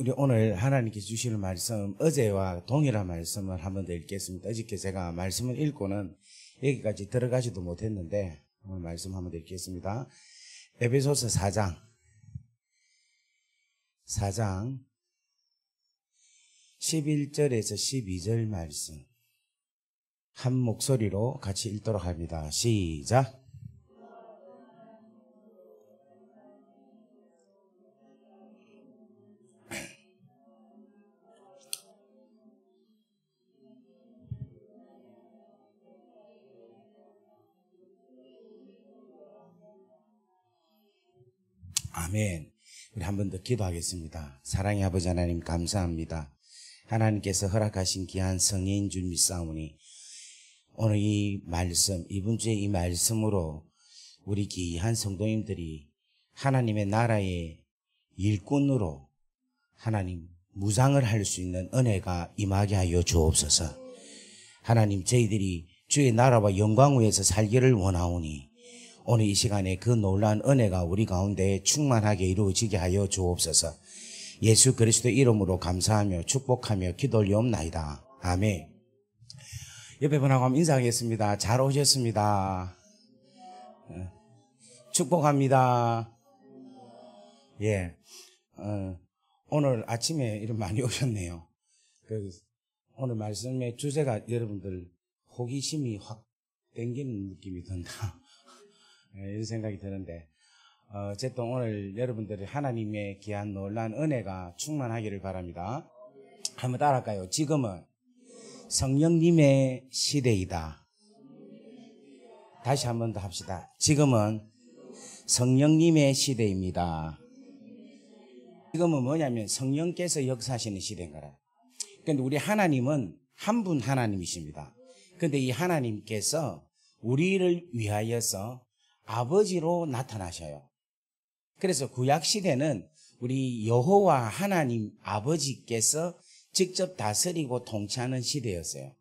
우리 오늘 하나님께서 주시는 말씀, 어제와 동일한 말씀을 한번 더 읽겠습니다. 어저께 제가 말씀을 읽고는 여기까지 들어가지도 못했는데 오늘 말씀 한번 더 읽겠습니다. 에베소서 4장 11절에서 12절 말씀 한 목소리로 같이 읽도록 합니다. 시작. 아멘. 우리 한 번 더 기도하겠습니다. 사랑의 아버지 하나님 감사합니다. 하나님께서 허락하신 귀한 성인 줄 믿사오니 오늘 이 말씀, 이번 주에 이 말씀으로 우리 귀한 성도님들이 하나님의 나라의 일꾼으로 하나님 무장을 할 수 있는 은혜가 임하게 하여 주옵소서. 하나님, 저희들이 주의 나라와 영광 위에서 살기를 원하오니 오늘 이 시간에 그 놀라운 은혜가 우리 가운데 충만하게 이루어지게 하여 주옵소서. 예수 그리스도의 이름으로 감사하며 축복하며 기도 올리옵나이다. 아멘. 옆에 분하고 한번 인사하겠습니다. 잘 오셨습니다. 축복합니다. 예. 오늘 아침에 이런 많이 오셨네요. 오늘 말씀의 주제가 여러분들 호기심이 확 땡기는 느낌이 든다. 이런 생각이 드는데, 어쨌든 오늘 여러분들이 하나님의 귀한 놀라운 은혜가 충만하기를 바랍니다. 한번 따라할까요? 지금은 성령님의 시대이다. 다시 한번 더 합시다. 지금은 성령님의 시대입니다. 지금은 뭐냐면 성령께서 역사하시는 시대인 거라. 그런데 우리 하나님은 한 분 하나님이십니다. 그런데 이 하나님께서 우리를 위하여서 아버지로 나타나셔요. 그래서 구약시대는 우리 여호와 하나님 아버지께서 직접 다스리고 통치하는 시대였어요.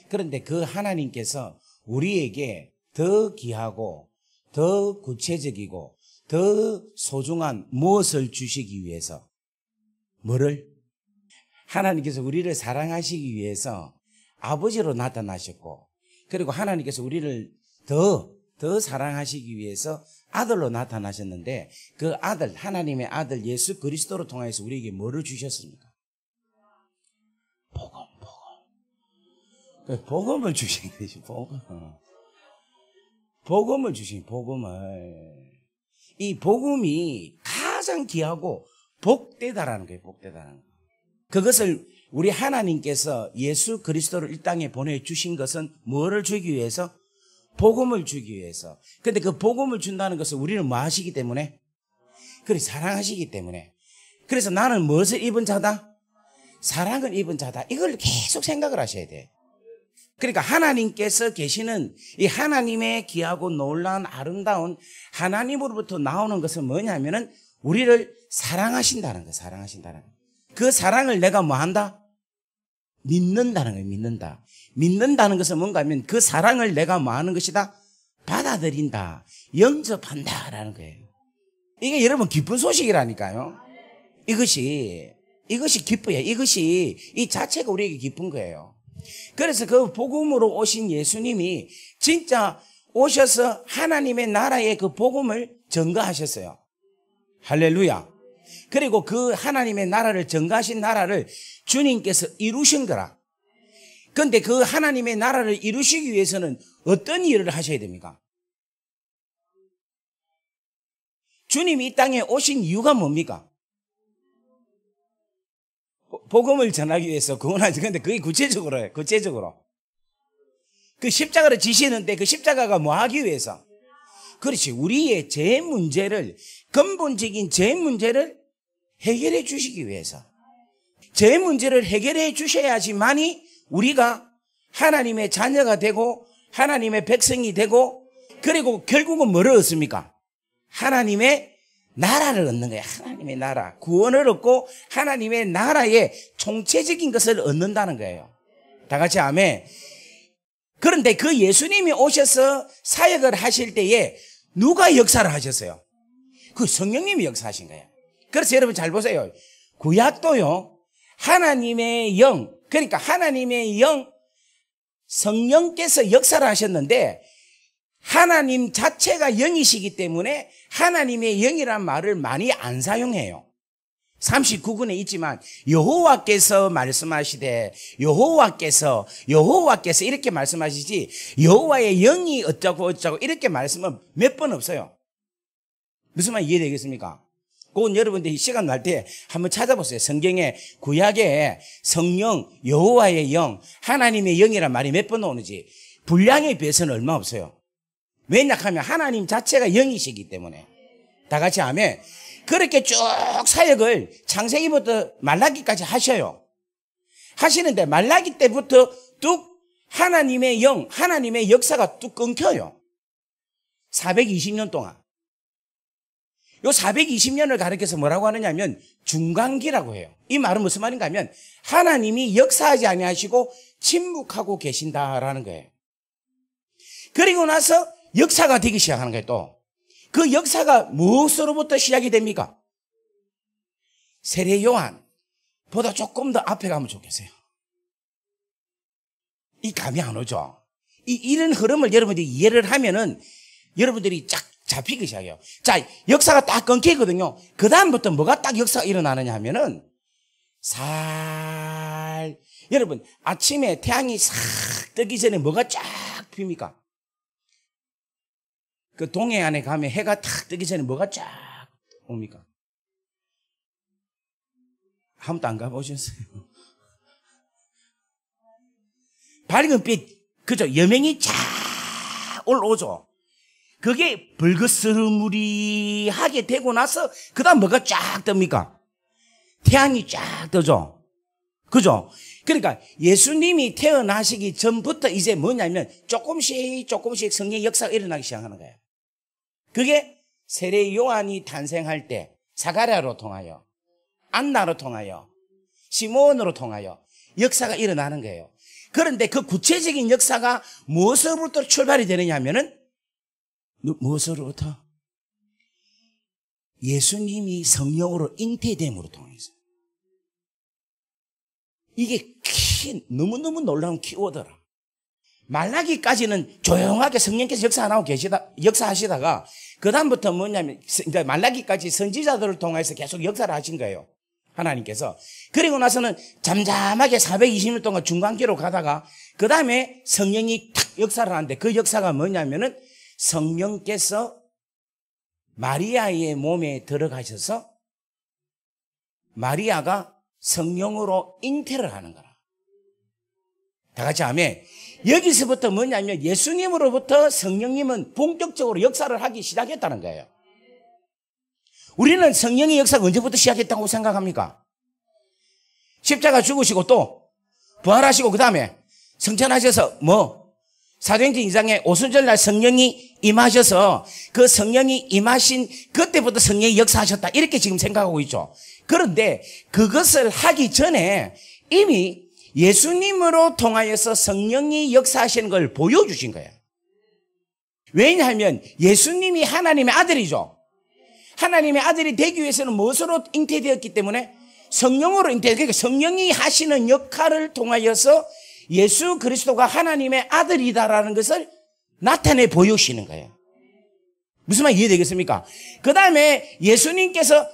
그런데 그 하나님께서 우리에게 더 귀하고 더 구체적이고 더 소중한 무엇을 주시기 위해서, 뭐를? 하나님께서 우리를 사랑하시기 위해서 아버지로 나타나셨고, 그리고 하나님께서 우리를 더 사랑하시기 위해서 아들로 나타나셨는데, 그 아들, 하나님의 아들 예수 그리스도로 통해서 우리에게 뭐를 주셨습니까? 복음을 주신 것이 복음을 주신 복음을. 이 복음이 가장 귀하고 복되다라는 거예요. 복되다라는 거. 그것을 우리 하나님께서 예수 그리스도를 이 땅에 보내주신 것은 뭐를 주기 위해서? 복음을 주기 위해서. 근데 그 복음을 준다는 것은 우리는 뭐 하시기 때문에? 그래, 사랑하시기 때문에. 그래서 나는 무엇을 입은 자다? 사랑을 입은 자다. 이걸 계속 생각을 하셔야 돼. 그러니까 하나님께서 계시는 이 하나님의 귀하고 놀라운 아름다운 하나님으로부터 나오는 것은 뭐냐면은 우리를 사랑하신다는 거예요. 사랑하신다는 거예요. 그 사랑을 내가 뭐 한다? 믿는다는 거예요. 믿는다. 믿는다는 것은 뭔가 하면 그 사랑을 내가 뭐 하는 것이다? 받아들인다. 영접한다라는 거예요. 이게 여러분 기쁜 소식이라니까요. 이것이 기뻐요. 이것이 이 자체가 우리에게 기쁜 거예요. 그래서 그 복음으로 오신 예수님이 진짜 오셔서 하나님의 나라의 그 복음을 전가하셨어요. 할렐루야. 그리고 그 하나님의 나라를 전가하신 나라를 주님께서 이루신 거라. 그런데 그 하나님의 나라를 이루시기 위해서는 어떤 일을 하셔야 됩니까? 주님이 이 땅에 오신 이유가 뭡니까? 복음을 전하기 위해서 구원하지. 근데 그게 구체적으로요. 구체적으로. 그 십자가를 지시는데 그 십자가가 뭐 하기 위해서? 그렇지. 우리의 죄 문제를, 근본적인 죄 문제를 해결해 주시기 위해서. 죄 문제를 해결해 주셔야지만이 우리가 하나님의 자녀가 되고 하나님의 백성이 되고, 그리고 결국은 뭐를 얻습니까? 하나님의 나라를 얻는 거예요. 하나님의 나라. 구원을 얻고 하나님의 나라의 총체적인 것을 얻는다는 거예요. 다 같이 아멘. 그런데 그 예수님이 오셔서 사역을 하실 때에 누가 역사를 하셨어요? 그 성령님이 역사하신 거예요. 그래서 여러분 잘 보세요. 구약도요, 하나님의 영, 그러니까 하나님의 영, 성령께서 역사를 하셨는데 하나님 자체가 영이시기 때문에 하나님의 영이란 말을 많이 안 사용해요. 39군에 있지만 여호와께서 말씀하시되 여호와께서 이렇게 말씀하시지 여호와의 영이 어쩌고 이렇게 말씀은 몇 번 없어요. 무슨 말 이해되겠습니까? 그건 여러분들이 시간 날 때 한번 찾아보세요. 성경에 구약에 성령, 여호와의 영, 하나님의 영이란 말이 몇 번 나오는지 분량에 비해서는 얼마 없어요. 왜냐하면 하나님 자체가 영이시기 때문에. 다 같이 아멘. 그렇게 쭉 사역을 창세기부터 말라기까지 하셔요. 하시는데 말라기 때부터 뚝 하나님의 영, 하나님의 역사가 뚝 끊겨요. 420년 동안. 요 420년을 가리켜서 뭐라고 하느냐면 중간기라고 해요. 이 말은 무슨 말인가 하면 하나님이 역사하지 아니하시고 침묵하고 계신다라는 거예요. 그리고 나서 역사가 되기 시작하는 거예요. 또 그 역사가 무엇으로부터 시작이 됩니까? 세례 요한보다 조금 더 앞에 가면 좋겠어요. 이 감이 안 오죠? 이런 흐름을 여러분들이 이해를 하면은 여러분들이 쫙 잡히기 시작해요. 자, 역사가 딱 끊기거든요. 그 다음부터 뭐가 딱 역사가 일어나느냐 하면은 여러분 아침에 태양이 싹 뜨기 전에 뭐가 쫙 핍니까? 그 동해안에 가면 해가 탁 뜨기 전에 뭐가 쫙 옵니까? 한 번도 안 가보셨어요? 밝은 빛, 그죠? 여명이 쫙 올라오죠. 그게 불그스름무리하게 되고 나서 그 다음 뭐가 쫙 뜹니까? 태양이 쫙 뜨죠. 그죠? 그러니까 예수님이 태어나시기 전부터 이제 뭐냐면 조금씩 성령의 역사가 일어나기 시작하는 거예요. 그게 세례 요한이 탄생할 때 사가랴로 통하여 안나로 통하여 시몬으로 통하여 역사가 일어나는 거예요. 그런데 그 구체적인 역사가 무엇으로부터 출발이 되느냐 하면은 무엇으로부터? 예수님이 성령으로 잉태됨으로 통해서. 이게 너무너무 놀라운 키워드라. 말라기까지는 조용하게 성령께서 역사하시다가 그다음부터 뭐냐면 이제 말라기까지 선지자들을 통해서 계속 역사를 하신 거예요. 하나님께서. 그리고 나서는 잠잠하게 420년 동안 중간기로 가다가 그다음에 성령이 탁 역사를 하는데 그 역사가 뭐냐면은 성령께서 마리아의 몸에 들어가셔서 마리아가 성령으로 잉태를 하는 거라. 다 같이 아멘. 여기서부터 뭐냐면 예수님으로부터 성령님은 본격적으로 역사를 하기 시작했다는 거예요. 우리는 성령의 역사가 언제부터 시작했다고 생각합니까? 십자가 죽으시고 또 부활하시고 그 다음에 성천하셔서 사도행전 2장에 오순절날 성령이 임하셔서 그 성령이 임하신 그때부터 성령이 역사하셨다 이렇게 지금 생각하고 있죠. 그런데 그것을 하기 전에 이미 예수님으로 통하여서 성령이 역사하시는 걸 보여주신 거예요. 왜냐하면 예수님이 하나님의 아들이죠. 하나님의 아들이 되기 위해서는 무엇으로 잉태되었기 때문에 성령으로 그러니까 성령이 하시는 역할을 통하여서 예수 그리스도가 하나님의 아들이다라는 것을 나타내 보여주시는 거예요. 무슨 말 이해되겠습니까? 그 다음에 예수님께서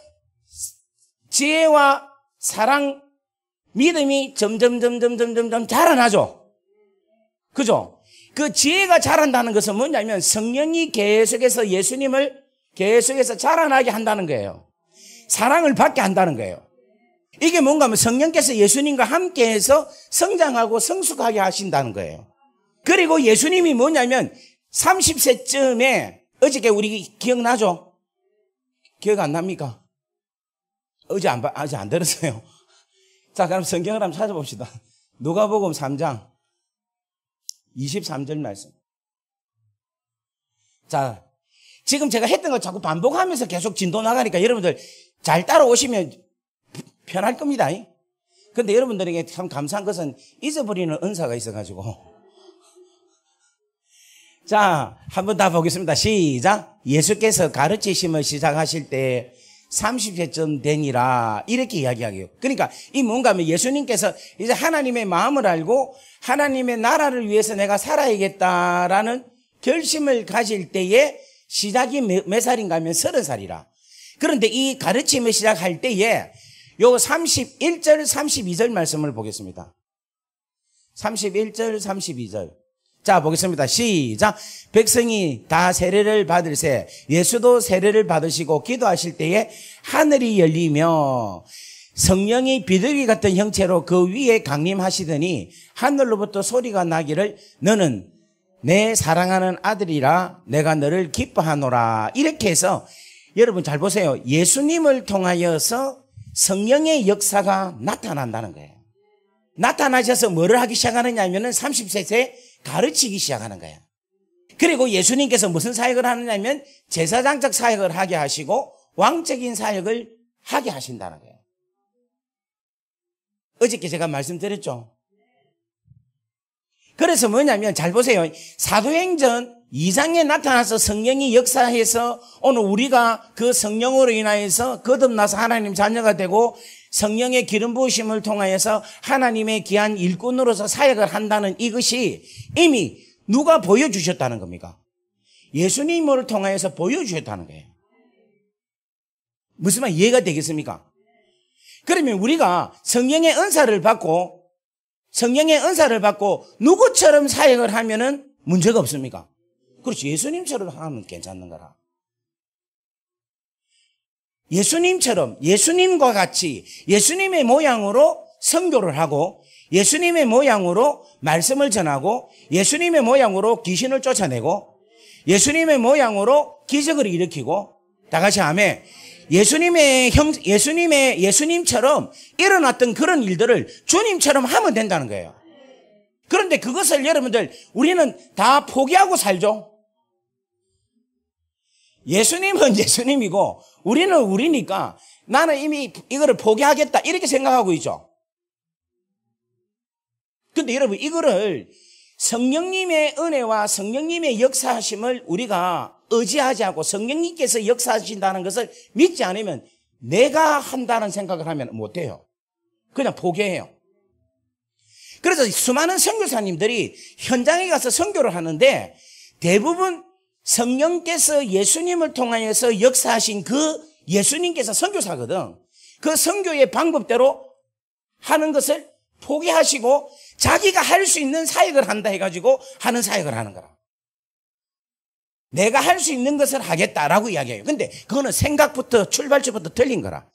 지혜와 사랑, 믿음이 점점 자라나죠. 그죠? 그 지혜가 자란다는 것은 뭐냐면 성령이 계속해서 예수님을 계속해서 자라나게 한다는 거예요. 사랑을 받게 한다는 거예요. 이게 뭔가 하면 성령께서 예수님과 함께해서 성장하고 성숙하게 하신다는 거예요. 그리고 예수님이 뭐냐면 30세쯤에 어저께 우리 기억나죠? 기억 안 납니까? 어제 안 들었어요. 자, 그럼 성경을 한번 찾아봅시다. 누가복음 3장 23절 말씀. 자, 지금 제가 했던 거 자꾸 반복하면서 계속 진도 나가니까 여러분들 잘 따라오시면 편할 겁니다. 근데 여러분들에게 참 감사한 것은 잊어버리는 은사가 있어가지고. 자, 한번 다 보겠습니다. 시작. 예수께서 가르치심을 시작하실 때 30세쯤 되니라 이렇게 이야기하게요. 그러니까 이 뭔가 하면 예수님께서 이제 하나님의 마음을 알고 하나님의 나라를 위해서 내가 살아야겠다라는 결심을 가질 때에 시작이 몇 살인가 하면 30살이라. 그런데 이 가르침을 시작할 때에 요 31절 32절 말씀을 보겠습니다. 31절 32절. 자, 보겠습니다. 시작. 백성이 다 세례를 받을세 예수도 세례를 받으시고 기도하실 때에 하늘이 열리며 성령이 비둘기 같은 형체로 그 위에 강림하시더니 하늘로부터 소리가 나기를 너는 내 사랑하는 아들이라 내가 너를 기뻐하노라. 이렇게 해서 여러분 잘 보세요. 예수님을 통하여서 성령의 역사가 나타난다는 거예요. 나타나셔서 뭐를 하기 시작하느냐 하면은 30세 가르치기 시작하는 거예요. 그리고 예수님께서 무슨 사역을 하느냐 하면 제사장적 사역을 하게 하시고 왕적인 사역을 하게 하신다는 거예요. 어저께 제가 말씀드렸죠. 그래서 뭐냐면 잘 보세요. 사도행전 2장에 나타나서 성령이 역사해서 오늘 우리가 그 성령으로 인하여서 거듭나서 하나님 자녀가 되고 성령의 기름 부으심을 통하여서 하나님의 귀한 일꾼으로서 사역을 한다는 이것이 이미 누가 보여주셨다는 겁니까? 예수님을 통하여서 보여주셨다는 거예요. 무슨 말 이해가 되겠습니까? 그러면 우리가 성령의 은사를 받고 누구처럼 사역을 하면은 문제가 없습니까? 그렇지. 예수님처럼 하면 괜찮는 거라. 예수님처럼, 예수님과 같이 예수님의 모양으로 선교를 하고 예수님의 모양으로 말씀을 전하고 예수님의 모양으로 귀신을 쫓아내고 예수님의 모양으로 기적을 일으키고 다 같이 아멘. 예수님처럼 일어났던 그런 일들을 주님처럼 하면 된다는 거예요. 그런데 그것을 여러분들 우리는 다 포기하고 살죠. 예수님은 예수님이고 우리는 우리니까 나는 이미 이거를 포기하겠다 이렇게 생각하고 있죠. 근데 여러분 이거를 성령님의 은혜와 성령님의 역사하심을 우리가 의지하지 않고 성령님께서 역사하신다는 것을 믿지 않으면 내가 한다는 생각을 하면 못해요. 그냥 포기해요. 그래서 수많은 선교사님들이 현장에 가서 선교를 하는데 대부분 성령께서 예수님을 통하여서 역사하신 그 예수님께서 선교사거든. 그 선교의 방법대로 하는 것을 포기하시고 자기가 할 수 있는 사역을 한다 해가지고 하는 사역을 하는 거라. 내가 할 수 있는 것을 하겠다라고 이야기해요. 근데 그거는 생각부터 출발처부터 틀린 거라.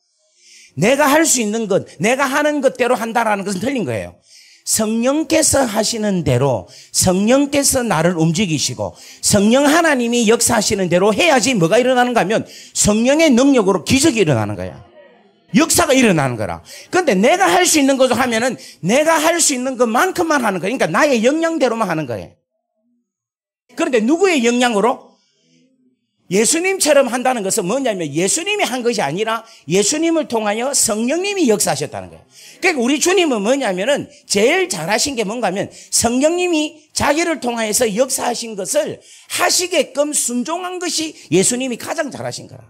내가 할 수 있는 것, 내가 하는 것대로 한다라는 것은 틀린 거예요. 성령께서 하시는 대로 성령께서 나를 움직이시고 성령 하나님이 역사하시는 대로 해야지 뭐가 일어나는가 하면 성령의 능력으로 기적이 일어나는 거야. 역사가 일어나는 거라. 그런데 내가 할 수 있는 것을 하면은 내가 할 수 있는 것만큼만 하는 거예요. 그러니까 나의 역량대로만 하는 거예요. 그런데 누구의 역량으로? 예수님처럼 한다는 것은 뭐냐면 예수님이 한 것이 아니라 예수님을 통하여 성령님이 역사하셨다는 거예요. 그러니까 우리 주님은 뭐냐면은 제일 잘하신 게 뭔가 하면 성령님이 자기를 통하여서 역사하신 것을 하시게끔 순종한 것이 예수님이 가장 잘하신 거라.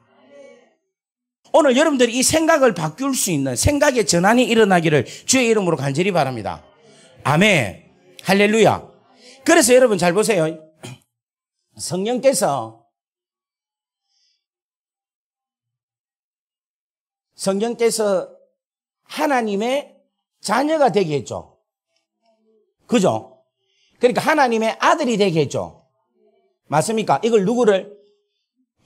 오늘 여러분들이 이 생각을 바꿀 수 있는 생각의 전환이 일어나기를 주의 이름으로 간절히 바랍니다. 아멘. 할렐루야. 그래서 여러분 잘 보세요. 성령께서 하나님의 자녀가 되게 했죠. 그죠? 그러니까 하나님의 아들이 되게 했죠. 맞습니까? 이걸 누구를?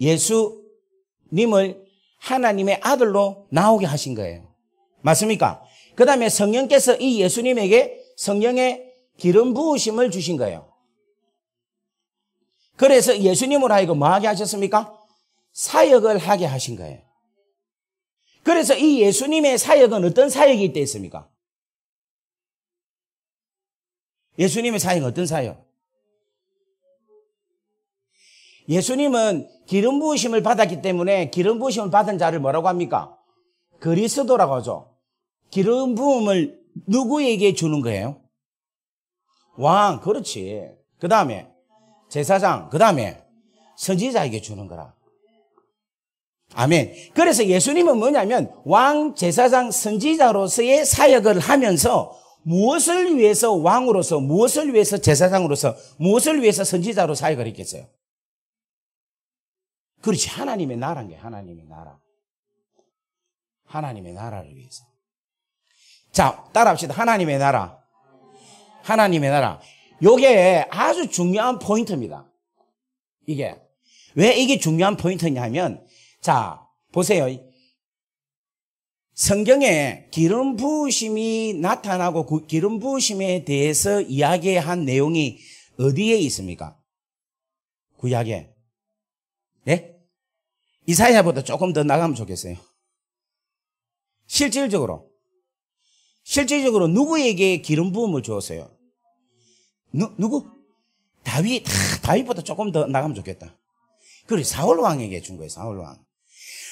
예수님을 하나님의 아들로 나오게 하신 거예요. 맞습니까? 그 다음에 성령께서 이 예수님에게 성령의 기름 부으심을 주신 거예요. 그래서 예수님으로 하여금 뭐 하게 하셨습니까? 사역을 하게 하신 거예요. 그래서 이 예수님의 사역은 어떤 사역이 있겠습니까? 예수님의 사역은 어떤 사역? 예수님은 기름 부으심을 받았기 때문에 기름 부으심을 받은 자를 뭐라고 합니까? 그리스도라고 하죠. 기름 부음을 누구에게 주는 거예요? 왕, 그렇지. 그 다음에 제사장, 그 다음에 선지자에게 주는 거라. 아멘. 그래서 예수님은 뭐냐면 왕, 제사장, 선지자로서의 사역을 하면서 무엇을 위해서 왕으로서, 무엇을 위해서 제사장으로서, 무엇을 위해서 선지자로 사역을 했겠어요? 그렇지. 하나님의 나라인 게 하나님의 나라. 하나님의 나라를 위해서. 자, 따라합시다. 하나님의 나라. 하나님의 나라. 요게 아주 중요한 포인트입니다. 이게. 왜 이게 중요한 포인트냐면, 자, 보세요. 성경에 기름 부으심이 나타나고 그 기름 부으심에 대해서 이야기한 내용이 어디에 있습니까? 구약에. 네? 이사야보다 조금 더 나가면 좋겠어요. 실질적으로 누구에게 기름 부음을 주었어요? 누구? 다윗보다 조금 더 나가면 좋겠다. 그래, 사울 왕에게 준 거예요, 사울 왕.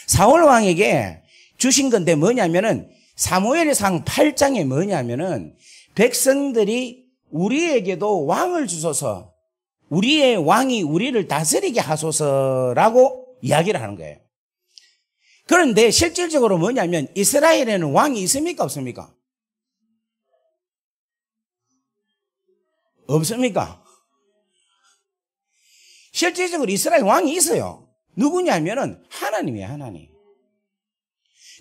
사울 왕에게 주신 건데 뭐냐면은, 사무엘상 8장에 뭐냐면은, 백성들이 우리에게도 왕을 주소서, 우리의 왕이 우리를 다스리게 하소서라고 이야기를 하는 거예요. 그런데 실질적으로 뭐냐면, 이스라엘에는 왕이 있습니까, 없습니까? 없습니까? 실질적으로 이스라엘 왕이 있어요. 누구냐면은 하나님이에요, 하나님.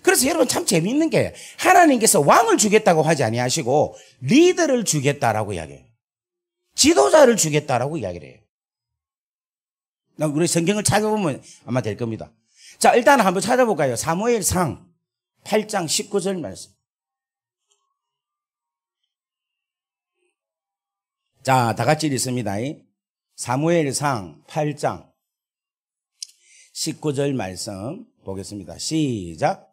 그래서 여러분 참 재미있는 게, 하나님께서 왕을 주겠다고 하지 아니하시고 리더를 주겠다라고 이야기해요. 지도자를 주겠다라고 이야기를 해요. 우리 성경을 찾아보면 아마 될 겁니다. 자, 일단 한번 찾아볼까요? 사무엘상 8장 19절 말씀. 자, 다 같이 읽습니다. 사무엘상 8장 19절 말씀 보겠습니다. 시작.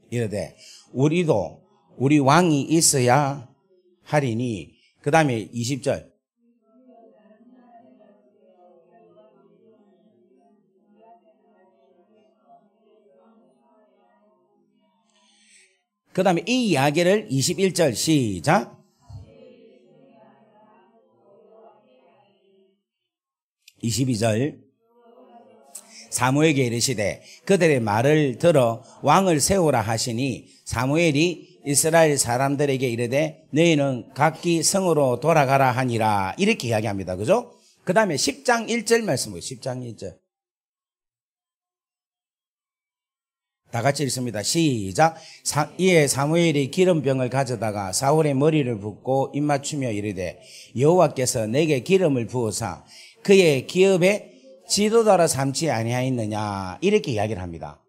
이르되 우리도 우리 왕이 있어야 하리니. 그 다음에 20절. 그 다음에 이 이야기를 21절 시작. 22절. 사무엘에게 이르시되 그들의 말을 들어 왕을 세우라 하시니 사무엘이 이스라엘 사람들에게 이르되 너희는 각기 성으로 돌아가라 하니라. 이렇게 이야기합니다. 그죠? 그 다음에 10장 1절 말씀 보세요. 10장 1절. 다 같이 읽습니다. 시작. 이에 사무엘이 기름병을 가져다가 사울의 머리를 붓고 입맞추며 이르되 여호와께서 내게 기름을 부으사 그의 기업에 지도자라 삼지 아니하였느냐. 이렇게 이야기를 합니다.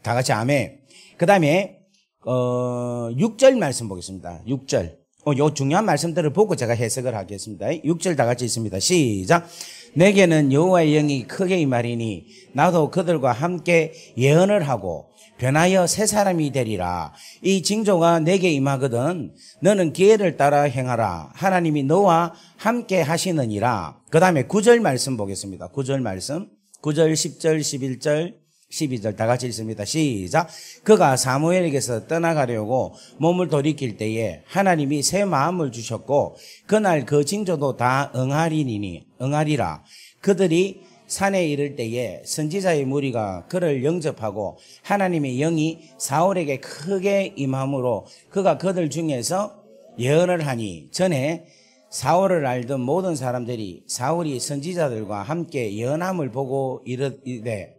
다 같이 아멘. 그 다음에 6절 말씀 보겠습니다. 6절. 요 중요한 말씀들을 보고 제가 해석을 하겠습니다. 6절 다 같이 있습니다. 시작. 내게는 여호와의 영이 크게 임하리니 나도 그들과 함께 예언을 하고 변하여 새 사람이 되리라. 이 징조가 내게 임하거든 너는 기회를 따라 행하라. 하나님이 너와 함께 하시느니라. 그 다음에 9절 말씀 보겠습니다. 9절 말씀. 9절, 10절, 11절, 12절 다 같이 읽습니다. 시작. 그가 사무엘에게서 떠나가려고 몸을 돌이킬 때에 하나님이 새 마음을 주셨고 그날 그 징조도 다 응하리라. 그들이 산에 이를 때에 선지자의 무리가 그를 영접하고 하나님의 영이 사울에게 크게 임함으로 그가 그들 중에서 예언을 하니 전에 사울을 알던 모든 사람들이 사울이 선지자들과 함께 예언함을 보고 이르되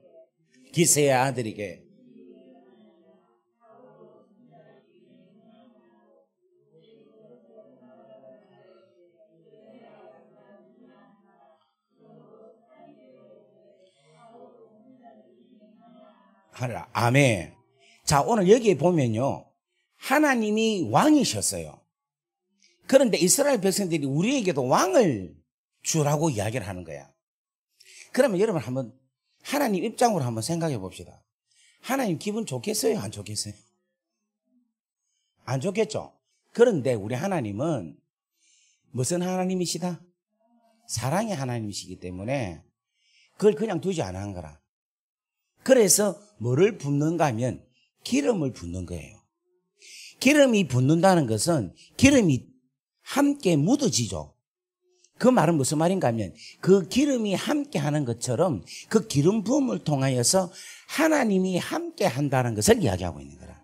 기스의 아들에게 하라. 아멘. 자, 오늘 여기에 보면요, 하나님이 왕이셨어요. 그런데 이스라엘 백성들이 우리에게도 왕을 주라고 이야기를 하는 거야. 그러면 여러분 한번 하나님 입장으로 한번 생각해 봅시다. 하나님 기분 좋겠어요? 안 좋겠어요? 안 좋겠죠? 그런데 우리 하나님은 무슨 하나님이시다? 사랑의 하나님이시기 때문에 그걸 그냥 두지 않은 거라. 그래서 뭐를 붓는가 하면 기름을 붓는 거예요. 기름이 붓는다는 것은 기름이 함께 묻어지죠. 그 말은 무슨 말인가 하면 그 기름이 함께 하는 것처럼 그 기름 부음을 통하여서 하나님이 함께 한다는 것을 이야기하고 있는 거라.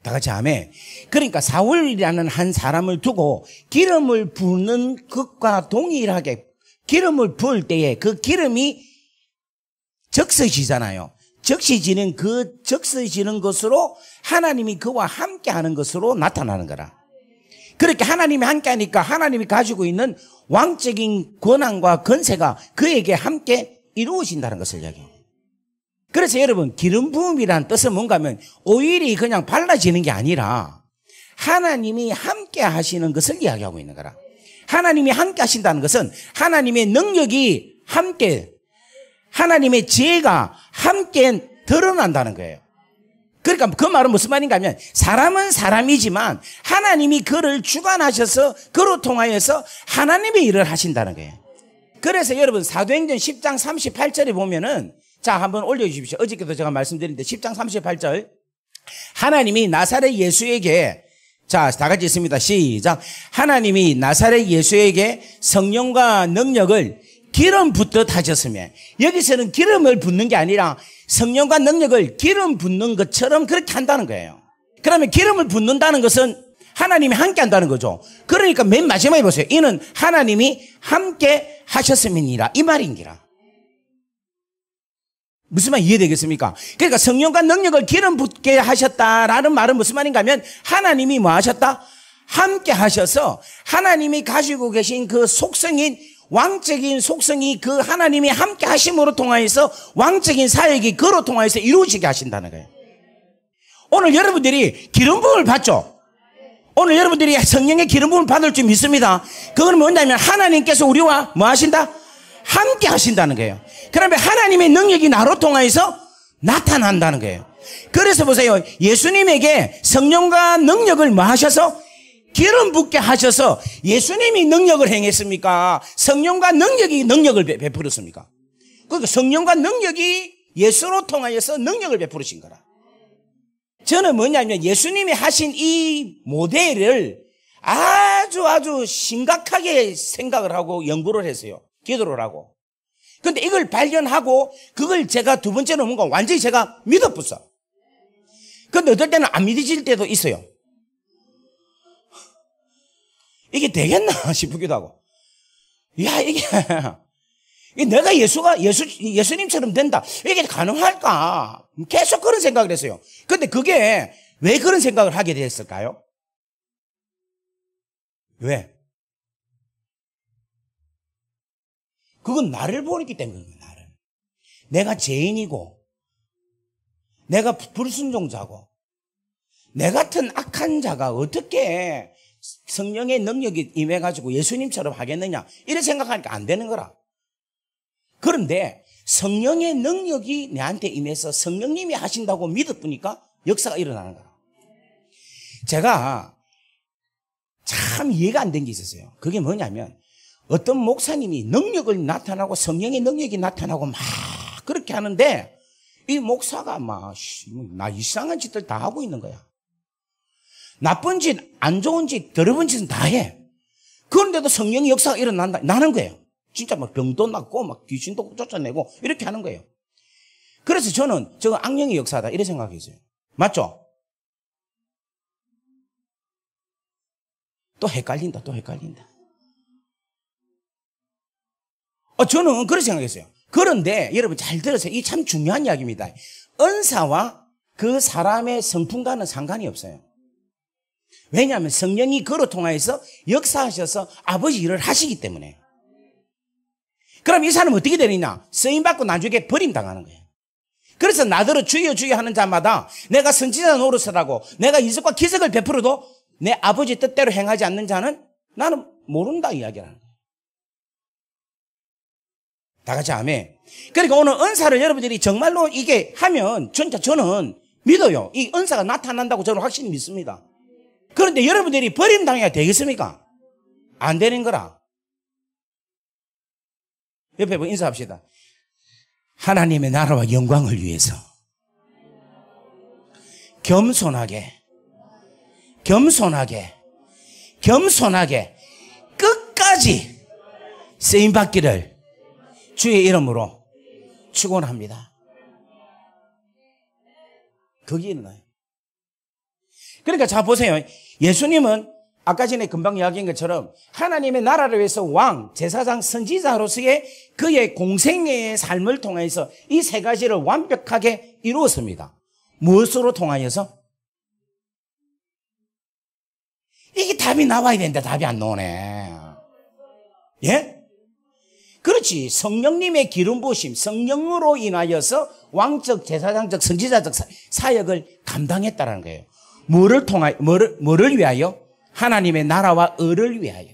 다 같이 아멘. 그러니까 사울이라는 한 사람을 두고 기름을 부는 것과 동일하게 기름을 부을 때에 그 기름이 적셔지잖아요. 적셔지는 그 적셔지는 것으로 하나님이 그와 함께 하는 것으로 나타나는 거라. 그렇게 하나님이 함께 하니까 하나님이 가지고 있는 왕적인 권한과 권세가 그에게 함께 이루어진다는 것을 이야기해요. 그래서 여러분 기름 부음이라는 뜻은 뭔가 하면 오일이 그냥 발라지는 게 아니라 하나님이 함께 하시는 것을 이야기하고 있는 거라. 하나님이 함께 하신다는 것은 하나님의 능력이 함께, 하나님의 지혜가 함께 드러난다는 거예요. 그러니까 그 말은 무슨 말인가 하면 사람은 사람이지만 하나님이 그를 주관하셔서 그로 통하여서 하나님의 일을 하신다는 거예요. 그래서 여러분 사도행전 10장 38절에 보면은 자 한번 올려주십시오. 어저께도 제가 말씀드렸는데 10장 38절 하나님이 나사렛 예수에게 자 다 같이 있습니다. 시작. 하나님이 나사렛 예수에게 성령과 능력을 기름 붓듯 하셨으며 여기서는 기름을 붓는 게 아니라 성령과 능력을 기름 붓는 것처럼 그렇게 한다는 거예요. 그러면 기름을 붓는다는 것은 하나님이 함께 한다는 거죠. 그러니까 맨 마지막에 보세요. 이는 하나님이 함께 하셨음이니라 이 말인기라. 무슨 말 이해되겠습니까? 그러니까 성령과 능력을 기름 붓게 하셨다라는 말은 무슨 말인가 하면 하나님이 뭐 하셨다? 함께 하셔서 하나님이 가지고 계신 그 속성인 왕적인 속성이 그 하나님이 함께 하심으로 통하여서 왕적인 사역이 그로 통하여서 이루어지게 하신다는 거예요. 오늘 여러분들이 기름 부음을 받죠? 오늘 여러분들이 성령의 기름 부음을 받을 줄 믿습니다. 그건 뭐냐면 하나님께서 우리와 뭐 하신다? 함께 하신다는 거예요. 그러면 하나님의 능력이 나로 통하여서 나타난다는 거예요. 그래서 보세요. 예수님에게 성령과 능력을 뭐 하셔서? 기름 붓게 하셔서 예수님이 능력을 행했습니까? 성령과 능력이 능력을 베풀었습니까? 그러니까 성령과 능력이 예수로 통하여서 능력을 베풀으신 거라. 저는 뭐냐면 예수님이 하신 이 모델을 아주 심각하게 생각을 하고 연구를 했어요. 기도를 하고. 근데 이걸 발견하고 그걸 제가 두 번째는 뭔가 완전히 제가 믿어붙어. 근데 어떨 때는 안 믿어질 때도 있어요. 이게 되겠나 싶기도 하고. 야, 이게 내가 예수님처럼 된다. 이게 가능할까? 계속 그런 생각을 했어요. 근데 그게 왜 그런 생각을 하게 됐을까요? 왜? 그건 나를 보기 때문이에요, 나를. 내가 죄인이고, 내가 불순종자고, 내 같은 악한 자가 어떻게 성령의 능력이 임해가지고 예수님처럼 하겠느냐 이런 생각하니까 안 되는 거라. 그런데 성령의 능력이 내한테 임해서 성령님이 하신다고 믿어보니까 역사가 일어나는 거라. 제가 참 이해가 안 된 게 있었어요. 그게 뭐냐면 어떤 목사님이 능력을 나타나고 성령의 능력이 나타나고 막 그렇게 하는데 이 목사가 막 나 이상한 짓들 다 하고 있는 거야. 나쁜 짓, 안 좋은 짓, 더러운 짓은 다 해. 그런데도 성령의 역사가 나는 거예요. 진짜 막 병도 낫고, 막 귀신도 쫓아내고, 이렇게 하는 거예요. 그래서 저는 저거 악령의 역사다, 이렇게 생각했어요. 맞죠? 또 헷갈린다. 저는 그렇게 생각했어요. 그런데 여러분 잘 들으세요. 이게 참 중요한 이야기입니다. 은사와 그 사람의 성품과는 상관이 없어요. 왜냐하면 성령이 그로 통하여서 역사하셔서 아버지 일을 하시기 때문에. 그럼 이 사람은 어떻게 되느냐? 쓰임받고 나중에 버림당하는 거예요. 그래서 나더러 주여 주여 하는 자마다 내가 선지자 노릇을 내가 인석과 기적을 베풀어도 내 아버지 뜻대로 행하지 않는 자는 나는 모른다 이야기를 하는 거예요. 다 같이 아멘. 그러니까 오늘 은사를 여러분들이 정말로 이게 하면 진짜 저는 믿어요. 이 은사가 나타난다고 저는 확실히 믿습니다. 그런데 여러분들이 버림당해야 되겠습니까? 안 되는 거라. 옆에 뭐 인사합시다. 하나님의 나라와 영광을 위해서 겸손하게 끝까지 쓰임받기를 주의 이름으로 축원합니다. 그게 일어나요. 그러니까 자 보세요. 예수님은 아까 전에 금방 이야기한 것처럼 하나님의 나라를 위해서 왕, 제사장, 선지자로서의 그의 공생애의 삶을 통해서 이 세 가지를 완벽하게 이루었습니다. 무엇으로 통하여서? 이게 답이 나와야 되는데 답이 안 나오네. 예? 그렇지. 성령님의 기름 부으심, 성령으로 인하여서 왕적, 제사장적, 선지자적 사역을 감당했다는 거예요. 뭐를 위하여? 하나님의 나라와 의를 위하여.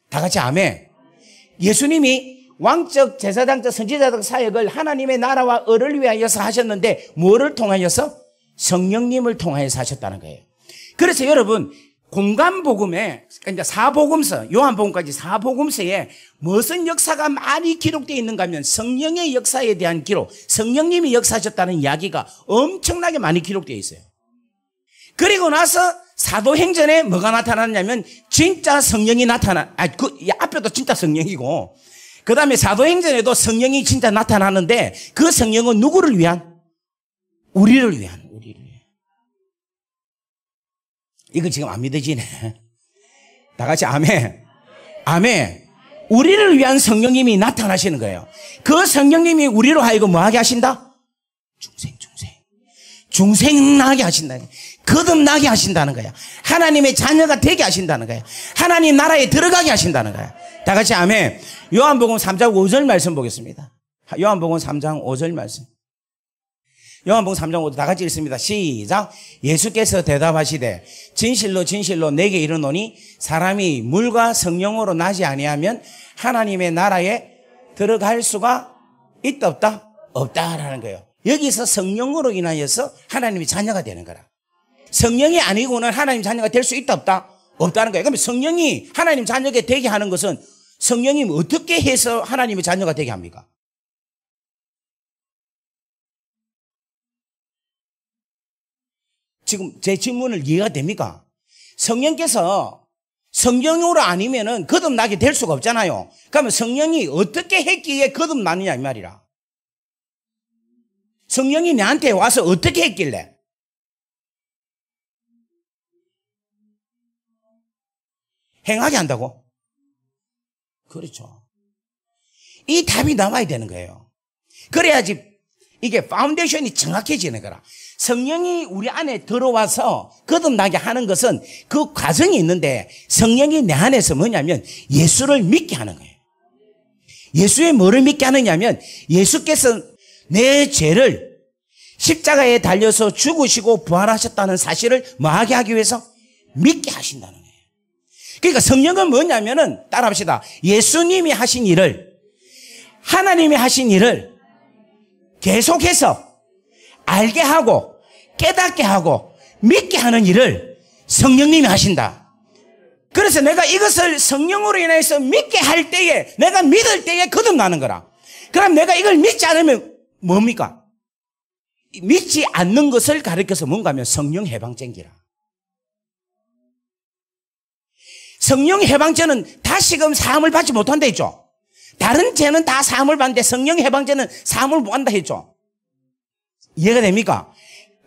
다 같이 아멘. 예수님이 왕적, 제사장적, 선지자적 사역을 하나님의 나라와 의를 위하여서 하셨는데 뭐를 통하여서? 성령님을 통하여서 하셨다는 거예요. 그래서 여러분 공간복음에 이제 사복음서, 요한복음까지 사복음서에 무슨 역사가 많이 기록되어 있는가 하면 성령의 역사에 대한 기록, 성령님이 역사하셨다는 이야기가 엄청나게 많이 기록되어 있어요. 그리고 나서 사도행전에 뭐가 나타났냐면 진짜 성령이 앞에도 진짜 성령이고 그 다음에 사도행전에도 성령이 진짜 나타나는데 그 성령은 누구를 위한? 우리를 위한. 이거 지금 안 믿어지네. 다 같이 아멘. 아멘. 우리를 위한 성령님이 나타나시는 거예요. 그 성령님이 우리로 하여금 뭐하게 하신다? 중생나게 하신다. 거듭나게 하신다는 거야. 하나님의 자녀가 되게 하신다는 거야. 하나님 나라에 들어가게 하신다는 거야. 다 같이 아멘. 요한복음 3장 5절 말씀 보겠습니다. 요한복음 3장 5절 말씀. 요한복음 3장 5절 다 같이 읽습니다. 시작. 예수께서 대답하시되 진실로 진실로 내게 이르노니 사람이 물과 성령으로 나지 아니하면 하나님의 나라에 들어갈 수가 있다 없다? 없다라는 거예요. 여기서 성령으로 인하여서 하나님의 자녀가 되는 거라. 성령이 아니고는 하나님 자녀가 될 수 있다 없다? 없다는 거예요. 그러면 성령이 하나님 자녀가 되게 하는 것은 성령이 어떻게 해서 하나님의 자녀가 되게 합니까? 지금 제 질문을 이해가 됩니까? 성령께서 성령으로 아니면은 거듭나게 될 수가 없잖아요. 그러면 성령이 어떻게 했기에 거듭나느냐 이 말이라. 성령이 내한테 와서 어떻게 했길래? 행하게 한다고? 그렇죠. 이 답이 나와야 되는 거예요. 그래야지 이게 파운데이션이 정확해지는 거라. 성령이 우리 안에 들어와서 거듭나게 하는 것은 그 과정이 있는데 성령이 내 안에서 뭐냐면 예수를 믿게 하는 거예요. 예수의 뭐를 믿게 하느냐면 예수께서 내 죄를 십자가에 달려서 죽으시고 부활하셨다는 사실을 뭐하게 하기 위해서? 믿게 하신다는 거예요. 그러니까 성령은 뭐냐면은 따라합시다. 예수님이 하신 일을, 하나님이 하신 일을 계속해서 알게 하고 깨닫게 하고 믿게 하는 일을 성령님이 하신다. 그래서 내가 이것을 성령으로 인해서 믿게 할 때에, 내가 믿을 때에 거듭나는 거라. 그럼 내가 이걸 믿지 않으면 뭡니까? 믿지 않는 것을 가리켜서 뭔가 하면 성령 해방죄기라. 성령 해방죄는 다시금 사함을 받지 못한다 했죠. 다른 죄는 다 사함을 받는데 성령 해방죄는 사함을 못 받는다 했죠. 이해가 됩니까?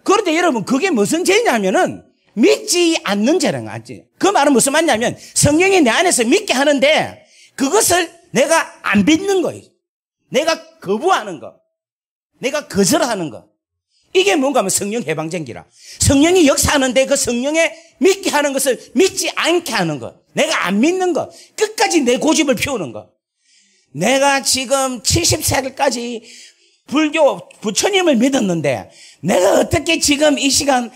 그런데 여러분 그게 무슨 죄냐면은 믿지 않는 죄라는 거지. 그 말은 무슨 말이냐면 성령이 내 안에서 믿게 하는데 그것을 내가 안 믿는 거예요. 내가 거부하는 거. 내가 거절하는 거. 이게 뭔가 하면 성령 해방전기라. 성령이 역사하는데 그 성령에 믿게 하는 것을 믿지 않게 하는 거. 내가 안 믿는 거. 끝까지 내 고집을 피우는 거. 내가 지금 70세까지 불교 부처님을 믿었는데 내가 어떻게 지금 이 시간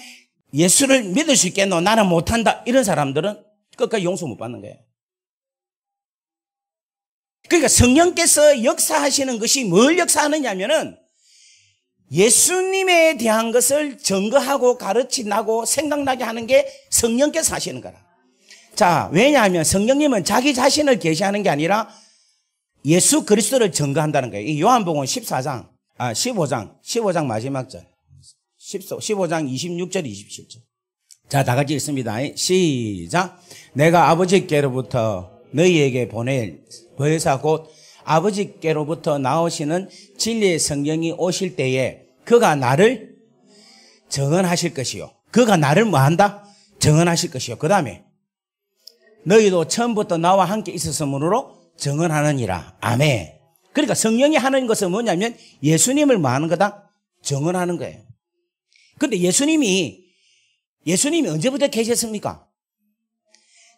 예수를 믿을 수 있겠노? 나는 못한다. 이런 사람들은 끝까지 용서 못 받는 거예요. 그러니까 성령께서 역사하시는 것이 뭘 역사하느냐면은 예수님에 대한 것을 증거하고 가르치고 생각나게 하는 게 성령께서 하시는 거라. 자, 왜냐하면 성령님은 자기 자신을 계시하는 게 아니라 예수 그리스도를 증거한다는 거예요. 이 요한복음 15장 마지막 절. 15장 26절, 27절. 자, 다 같이 읽습니다. 시작. 내가 아버지께로부터 너희에게 보낼 보혜사 곧 아버지께로부터 나오시는 진리의 성령이 오실 때에 그가 나를 증언하실 것이요. 그가 나를 뭐한다? 증언하실 것이요. 그 다음에 너희도 처음부터 나와 함께 있었으므로 증언하느니라. 아멘. 그러니까 성령이 하는 것은 뭐냐면 예수님을 뭐 하는 거다? 증언하는 거예요. 근데 예수님이 언제부터 계셨습니까?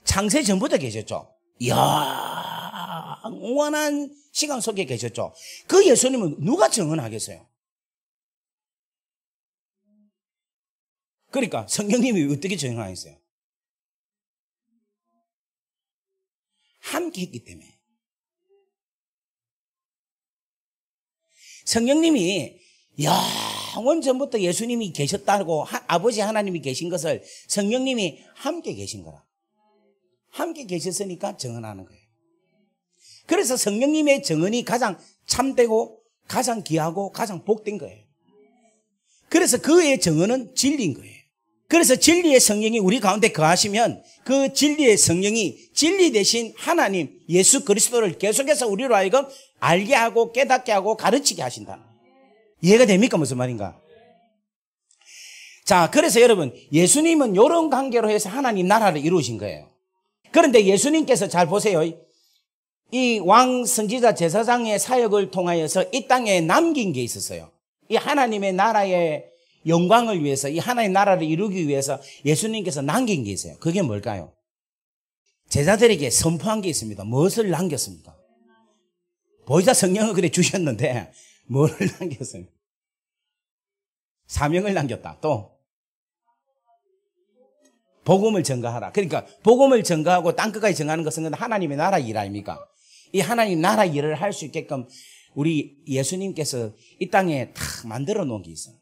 창세 전부터 계셨죠. 이야, 영원한 시간 속에 계셨죠. 그 예수님은 누가 증언하겠어요? 그러니까 성령님이 어떻게 증언하겠어요? 함께 했기 때문에. 성령님이 영원 전부터 예수님이 계셨다고 아버지 하나님이 계신 것을 성령님이 함께 계신 거라. 함께 계셨으니까 증언하는 거예요. 그래서 성령님의 증언이 가장 참되고 가장 귀하고 가장 복된 거예요. 그래서 그의 증언은 진리인 거예요. 그래서 진리의 성령이 우리 가운데 거하시면 그 진리의 성령이 진리 대신 하나님 예수 그리스도를 계속해서 우리로 하여금 알게 하고 깨닫게 하고 가르치게 하신다. 이해가 됩니까? 무슨 말인가? 자, 그래서 여러분 예수님은 이런 관계로 해서 하나님 나라를 이루신 거예요. 그런데 예수님께서 잘 보세요. 이 왕 선지자 제사장의 사역을 통하여서 이 땅에 남긴 게 있었어요. 이 하나님의 나라의 영광을 위해서 이 하나님의 나라를 이루기 위해서 예수님께서 남긴 게 있어요. 그게 뭘까요? 제자들에게 선포한 게 있습니다. 무엇을 남겼습니까? 보혜사 성령을 그래 주셨는데 뭐를 남겼어요? 사명을 남겼다. 또 복음을 전가하라. 그러니까 복음을 전가하고 땅끝까지 전가하는 것은 하나님의 나라 일 아닙니까? 이 하나님 나라 일을 할 수 있게끔 우리 예수님께서 이 땅에 다 만들어 놓은 게 있어요.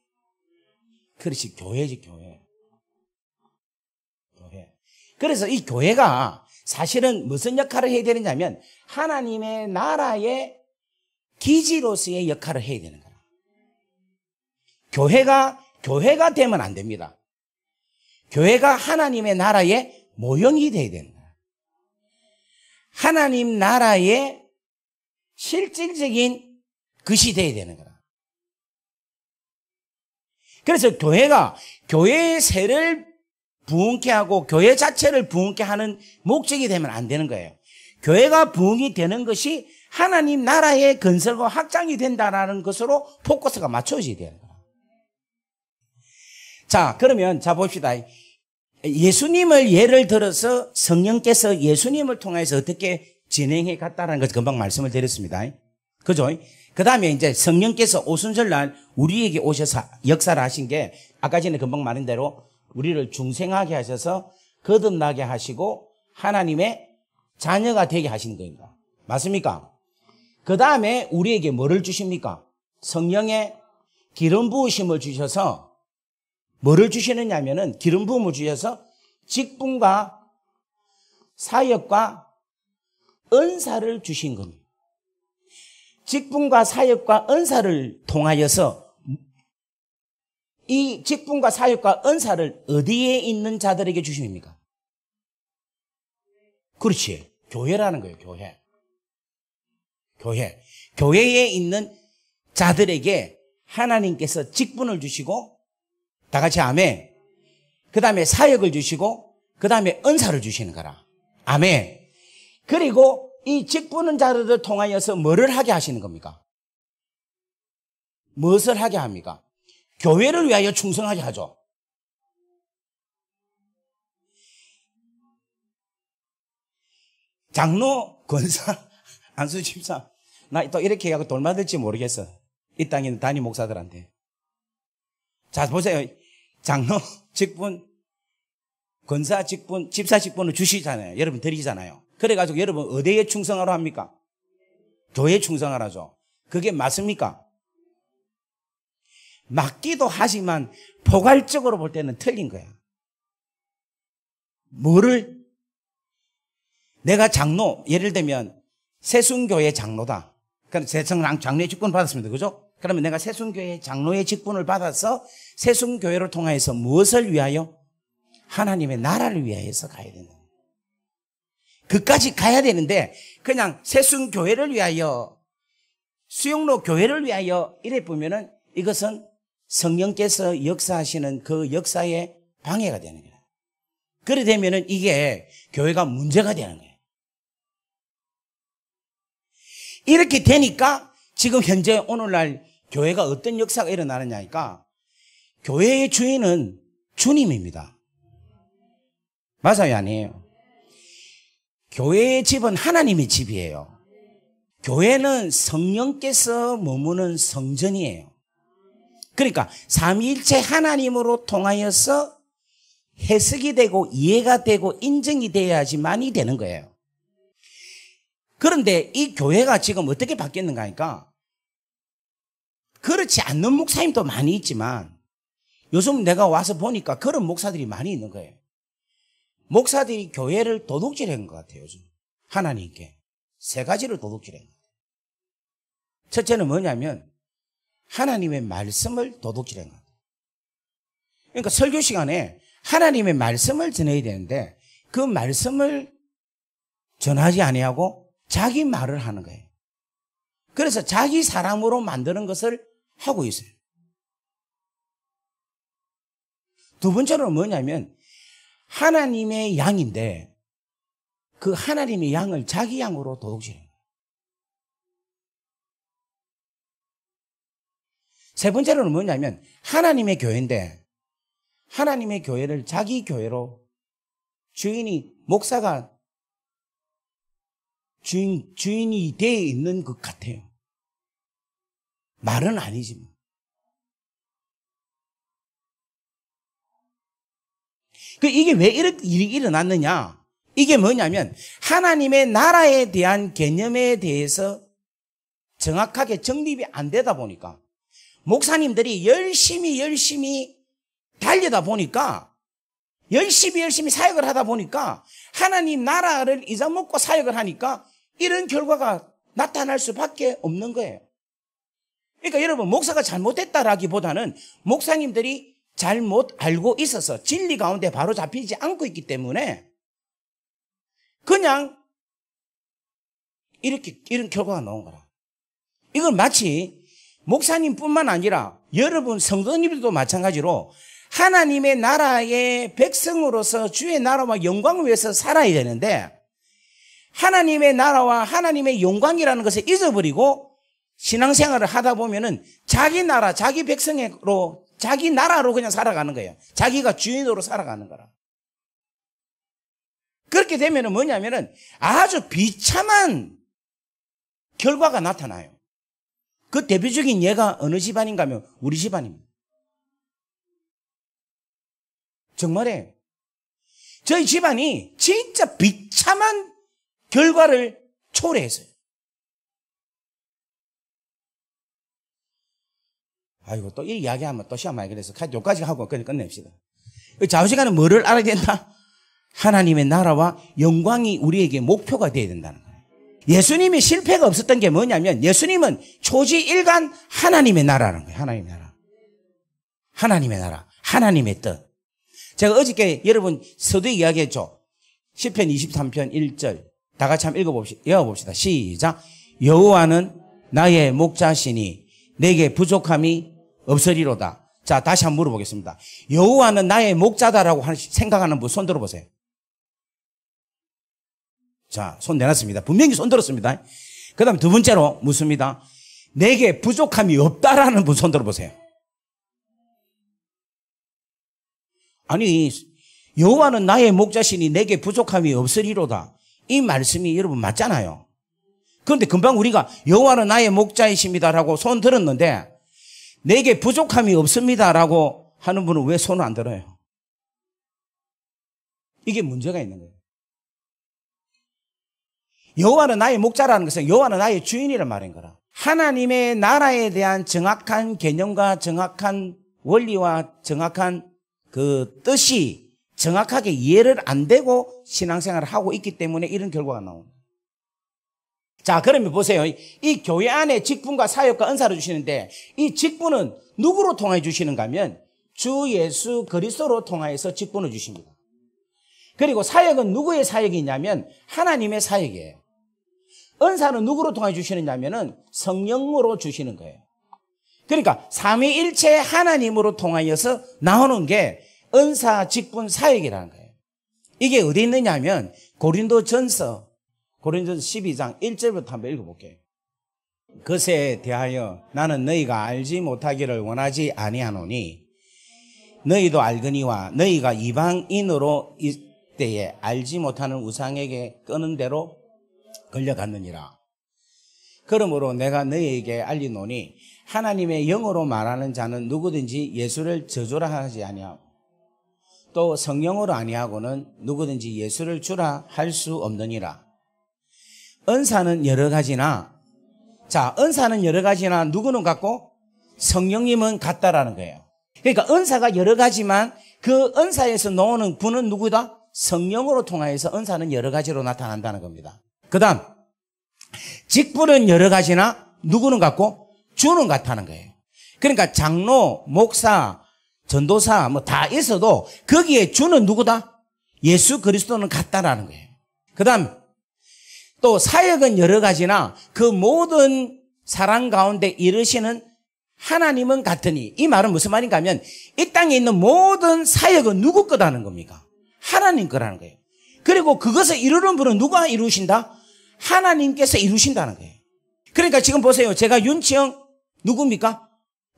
그렇지, 교회지, 교회. 그래서 이 교회가 사실은 무슨 역할을 해야 되느냐면 하나님의 나라의 기지로서의 역할을 해야 되는 거야. 교회가 되면 안 됩니다. 교회가 하나님의 나라의 모형이 돼야 되는 거야. 하나님 나라의 실질적인 것이 돼야 되는 거야. 그래서 교회가 교회의 세를 부흥케 하고 교회 자체를 부흥케 하는 목적이 되면 안 되는 거예요. 교회가 부흥이 되는 것이 하나님 나라의 건설과 확장이 된다는 것으로 포커스가 맞춰져야 되는 거예요. 자, 그러면 자 봅시다. 예수님을 예를 들어서 성령께서 예수님을 통해서 어떻게 진행해 갔다는 것을 금방 말씀을 드렸습니다. 그죠? 그 다음에 이제 성령께서 오순절날 우리에게 오셔서 역사를 하신 게 아까 전에 금방 말한 대로 우리를 중생하게 하셔서 거듭나게 하시고 하나님의 자녀가 되게 하시는 겁니다. 맞습니까? 그 다음에 우리에게 뭐를 주십니까? 성령의 기름 부으심을 주셔서 뭐를 주시느냐 하면은 기름 부음을 주셔서 직분과 사역과 은사를 주신 겁니다. 직분과 사역과 은사를 통하여서 이 직분과 사역과 은사를 어디에 있는 자들에게 주십니까? 그렇지. 교회라는 거예요. 교회에 있는 자들에게 하나님께서 직분을 주시고 다 같이 아멘. 그 다음에 사역을 주시고 그 다음에 은사를 주시는 거라. 아멘. 그리고 이 직분은 자들을 통하여서 뭐를 하게 하시는 겁니까? 무엇을 하게 합니까? 교회를 위하여 충성하게 하죠. 장로, 권사, 안수 집사, 나 또 이렇게 하고 돌맞을지 모르겠어. 이 땅에 있는 단임 목사들한테. 자, 보세요. 장로 직분, 권사 직분, 집사 직분을 주시잖아요. 여러분 드리잖아요. 그래가지고 여러분 어디에 충성하라 합니까? 교회에 충성하라죠. 그게 맞습니까? 맞기도 하지만 포괄적으로 볼 때는 틀린 거야. 뭐를? 내가 장로, 예를 들면 세순교회 장로다. 그럼 장로의 직분을 받았습니다. 그죠? 그러면 내가 세순교회 장로의 직분을 받아서 세순교회를 통해서 무엇을 위하여? 하나님의 나라를 위하여서 가야 된다. 그까지 가야 되는데 그냥 세순교회를 위하여, 수영로 교회를 위하여 이래 보면은 이것은 성령께서 역사하시는 그 역사에 방해가 되는 거예요. 그래 되면은 이게 교회가 문제가 되는 거예요. 이렇게 되니까 지금 현재 오늘날 교회가 어떤 역사가 일어나느냐니까, 교회의 주인은 주님입니다. 맞아요, 아니에요? 교회의 집은 하나님의 집이에요. 교회는 성령께서 머무는 성전이에요. 그러니까 삼위일체 하나님으로 통하여서 해석이 되고 이해가 되고 인정이 돼야지만이 되는 거예요. 그런데 이 교회가 지금 어떻게 바뀌었는가 하니까, 그렇지 않는 목사님도 많이 있지만 요즘 내가 와서 보니까 그런 목사들이 많이 있는 거예요. 목사들이 교회를 도둑질한 것 같아요. 요즘 하나님께 세 가지를 도둑질한 것 같아요. 첫째는 뭐냐면 하나님의 말씀을 도둑질한 것 같아요. 그러니까 설교 시간에 하나님의 말씀을 전해야 되는데 그 말씀을 전하지 아니하고 자기 말을 하는 거예요. 그래서 자기 사람으로 만드는 것을 하고 있어요. 두 번째로는 뭐냐면 하나님의 양인데 그 하나님의 양을 자기 양으로 도둑질해요. 세 번째로는 뭐냐면 하나님의 교회인데 하나님의 교회를 자기 교회로, 주인이, 목사가 주인이 되어 있는 것 같아요. 말은 아니지만. 이게 왜 이렇게 일이 일어났느냐? 이게 뭐냐면 하나님의 나라에 대한 개념에 대해서 정확하게 정립이 안 되다 보니까, 목사님들이 열심히 달리다 보니까, 열심히 사역을 하다 보니까 하나님 나라를 잊어먹고 사역을 하니까 이런 결과가 나타날 수밖에 없는 거예요. 그러니까 여러분, 목사가 잘못했다라기보다는 목사님들이 잘못 알고 있어서 진리 가운데 바로 잡히지 않고 있기 때문에 그냥 이런 결과가 나온 거라. 이건 마치 목사님뿐만 아니라 여러분 성도님들도 마찬가지로 하나님의 나라의 백성으로서 주의 나라와 영광을 위해서 살아야 되는데, 하나님의 나라와 하나님의 영광이라는 것을 잊어버리고 신앙생활을 하다 보면은 자기 나라, 자기 백성으로, 자기 나라로 그냥 살아가는 거예요. 자기가 주인으로 살아가는 거라. 그렇게 되면은 뭐냐면은 아주 비참한 결과가 나타나요. 그 대표적인 예가 어느 집안인가 하면 우리 집안입니다. 정말에 저희 집안이 진짜 비참한 결과를 초래했어요. 아이고, 또 이 이야기하면 또 시간 많이 그래서 여기까지 하고 끝냅시다. 좌우시간은 뭐를 알아야 된다? 하나님의 나라와 영광이 우리에게 목표가 되어야 된다는 거예요. 예수님이 실패가 없었던 게 뭐냐면 예수님은 초지일간 하나님의 나라라는 거예요. 하나님의 나라. 하나님의 나라. 하나님의 뜻. 제가 어저께 여러분 서두에 이야기했죠. 시편 23편 1절. 다 같이 한번 읽어봅시다. 시작. 여호와는 나의 목자시니 내게 부족함이 없으리로다. 자, 다시 한번 물어보겠습니다. 여호와는 나의 목자다라고 생각하는 분 손 들어보세요. 자, 손 내놨습니다. 분명히 손 들었습니다. 그 다음에 두 번째로 묻습니다. 내게 부족함이 없다라는 분 손 들어보세요. 아니, 여호와는 나의 목자시니 내게 부족함이 없으리로다. 이 말씀이 여러분 맞잖아요. 그런데 금방 우리가 여호와는 나의 목자이십니다라고 손 들었는데 내게 부족함이 없습니다라고 하는 분은 왜 손을 안 들어요? 이게 문제가 있는 거예요. 여호와는 나의 목자라는 것은 여호와는 나의 주인이란 말인 거라. 하나님의 나라에 대한 정확한 개념과 정확한 원리와 정확한 그 뜻이 정확하게 이해를 안 되고 신앙생활을 하고 있기 때문에 이런 결과가 나옵니다. 자, 그러면 보세요. 이 교회 안에 직분과 사역과 은사를 주시는데 이 직분은 누구로 통해 주시는가 하면 주 예수 그리스도로 통하여서 직분을 주십니다. 그리고 사역은 누구의 사역이냐면 하나님의 사역이에요. 은사는 누구로 통해 주시느냐면은 성령으로 주시는 거예요. 그러니까 삼위일체 하나님으로 통하여서 나오는 게 은사, 직분, 사역이라는 거예요. 이게 어디 있느냐면 고린도전서 12장 1절부터 한번 읽어볼게요. 그것에 대하여 나는 너희가 알지 못하기를 원하지 아니하노니 너희도 알거니와 너희가 이방인으로 이때에 알지 못하는 우상에게 끄는 대로 걸려갔느니라. 그러므로 내가 너희에게 알리노니 하나님의 영으로 말하는 자는 누구든지 예수를 저주라 하지 아니하고 또 성령으로 아니하고는 누구든지 예수를 주라 할 수 없느니라. 은사는 여러 가지나, 자, 은사는 여러 가지나 누구는 같고 성령님은 같다라는 거예요. 그러니까 은사가 여러 가지만 그 은사에서 나오는 분은 누구다? 성령으로 통하여서 은사는 여러 가지로 나타난다는 겁니다. 그 다음, 직분은 여러 가지나 누구는 같고 주는 같다는 거예요. 그러니까 장로, 목사, 전도사 뭐 다 있어도 거기에 주는 누구다? 예수 그리스도는 같다라는 거예요. 그 다음 또 사역은 여러 가지나 그 모든 사람 가운데 이르시는 하나님은 같으니, 이 말은 무슨 말인가 하면 이 땅에 있는 모든 사역은 누구 거다는 겁니까? 하나님 거라는 거예요. 그리고 그것을 이루는 분은 누가 이루신다? 하나님께서 이루신다는 거예요. 그러니까 지금 보세요. 제가 윤치영 누굽니까?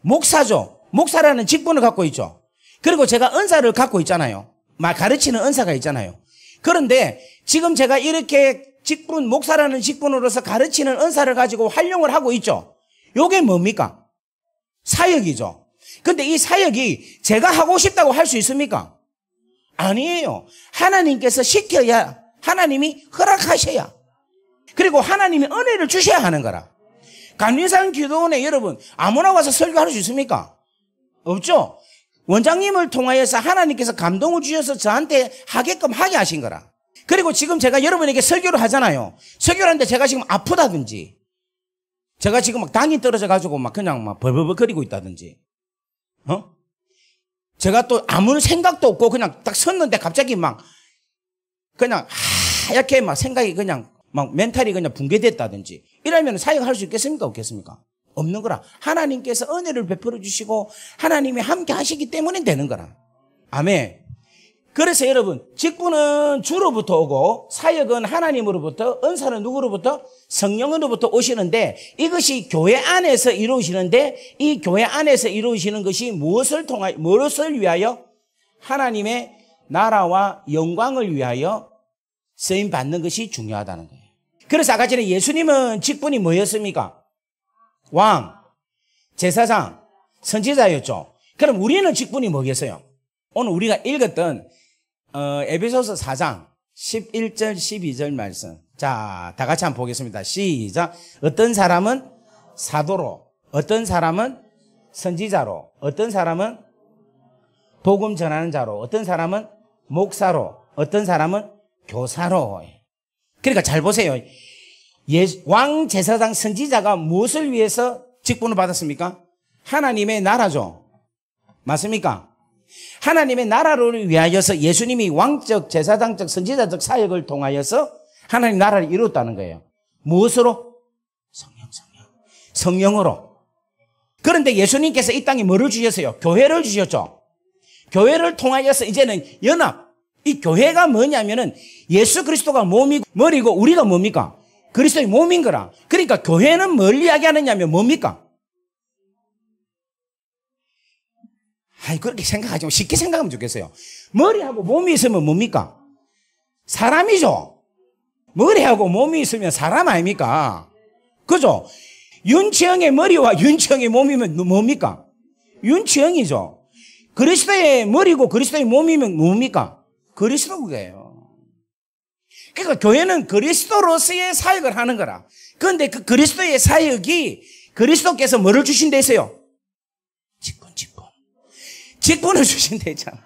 목사죠. 목사라는 직분을 갖고 있죠. 그리고 제가 은사를 갖고 있잖아요. 가르치는 은사가 있잖아요. 그런데 지금 제가 이렇게 직분, 목사라는 직분으로서 가르치는 은사를 가지고 활용을 하고 있죠. 이게 뭡니까? 사역이죠. 근데 이 사역이 제가 하고 싶다고 할 수 있습니까? 아니에요. 하나님께서 시켜야, 하나님이 허락하셔야, 그리고 하나님이 은혜를 주셔야 하는 거라. 감리산 기도원에 여러분 아무나 와서 설교할 수 있습니까? 없죠. 원장님을 통하여서 하나님께서 감동을 주셔서 저한테 하게끔 하게 하신 거라. 그리고 지금 제가 여러분에게 설교를 하잖아요. 설교를 하는데 제가 지금 아프다든지, 제가 지금 막 당이 떨어져 가지고 막 그냥 막 벌벌거리고 있다든지, 제가 또 아무 생각도 없고 그냥 딱 섰는데 갑자기 막 그냥 하얗게 막 생각이 그냥 막 멘탈이 그냥 붕괴됐다든지 이러면 사역할 수 있겠습니까? 없겠습니까? 없는 거라. 하나님께서 은혜를 베풀어 주시고 하나님이 함께 하시기 때문에 되는 거라. 아멘. 그래서 여러분, 직분은 주로부터 오고 사역은 하나님으로부터, 은사는 누구로부터? 성령으로부터 오시는데 이것이 교회 안에서 이루어지는데 이 교회 안에서 이루어지는 것이 무엇을 위하여? 하나님의 나라와 영광을 위하여 쓰임 받는 것이 중요하다는 거예요. 그래서 아까 전에 예수님은 직분이 뭐였습니까? 왕, 제사장, 선지자였죠. 그럼 우리는 직분이 뭐겠어요? 오늘 우리가 읽었던 에베소서 4장 11절 12절 말씀. 자, 다 같이 한번 보겠습니다. 시작. 어떤 사람은 사도로, 어떤 사람은 선지자로, 어떤 사람은 복음 전하는 자로, 어떤 사람은 목사로, 어떤 사람은 교사로. 그러니까 잘 보세요. 왕, 제사장, 선지자가 무엇을 위해서 직분을 받았습니까? 하나님의 나라죠. 맞습니까? 하나님의 나라를 위하여서 예수님이 왕적, 제사장적, 선지자적 사역을 통하여서 하나님 나라를 이뤘다는 거예요. 무엇으로? 성령으로. 그런데 예수님께서 이 땅에 뭐를 주셨어요? 교회를 주셨죠. 교회를 통하여서 이제는 연합. 이 교회가 뭐냐면은 예수 그리스도가 몸이고 머리고 우리가 뭡니까? 그리스도의 몸인 거라. 그러니까 교회는 뭘 이야기하느냐면 뭡니까? 그렇게 생각하지 마. 쉽게 생각하면 좋겠어요. 머리하고 몸이 있으면 뭡니까? 사람이죠. 머리하고 몸이 있으면 사람 아닙니까? 그죠? 윤치영의 머리와 윤치영의 몸이면 뭡니까? 윤치영이죠. 그리스도의 머리고 그리스도의 몸이면 뭡니까? 그리스도예요. 그러니까 교회는 그리스도로서의 사역을 하는 거라. 그런데 그 그리스도의 사역이 그리스도께서 뭐를 주신다 했어요? 직분을 주신다 했잖아.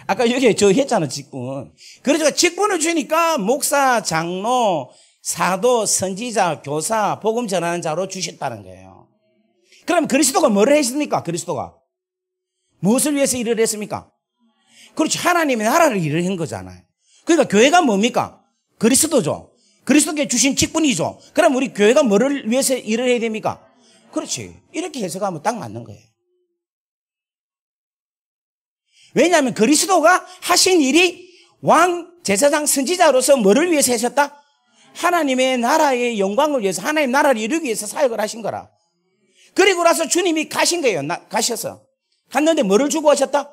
아까 여기 저 했잖아, 직분. 그래서 직분을 주니까 목사, 장로, 사도, 선지자, 교사, 복음 전하는 자로 주셨다는 거예요. 그럼 그리스도가 뭐를 했습니까? 그리스도가 무엇을 위해서 일을 했습니까? 그렇지. 하나님의 나라를 일을 한 거잖아요. 그러니까 교회가 뭡니까? 그리스도죠. 그리스도께 주신 직분이죠. 그럼 우리 교회가 뭐를 위해서 일을 해야 됩니까? 그렇지. 이렇게 해석하면 딱 맞는 거예요. 왜냐하면 그리스도가 하신 일이 왕, 제사장, 선지자로서 뭐를 위해서 하셨다? 하나님의 나라의 영광을 위해서, 하나님 나라를 이루기 위해서 사역을 하신 거라. 그리고 나서 주님이 가신 거예요. 가셔서. 갔는데 뭐를 주고 가셨다?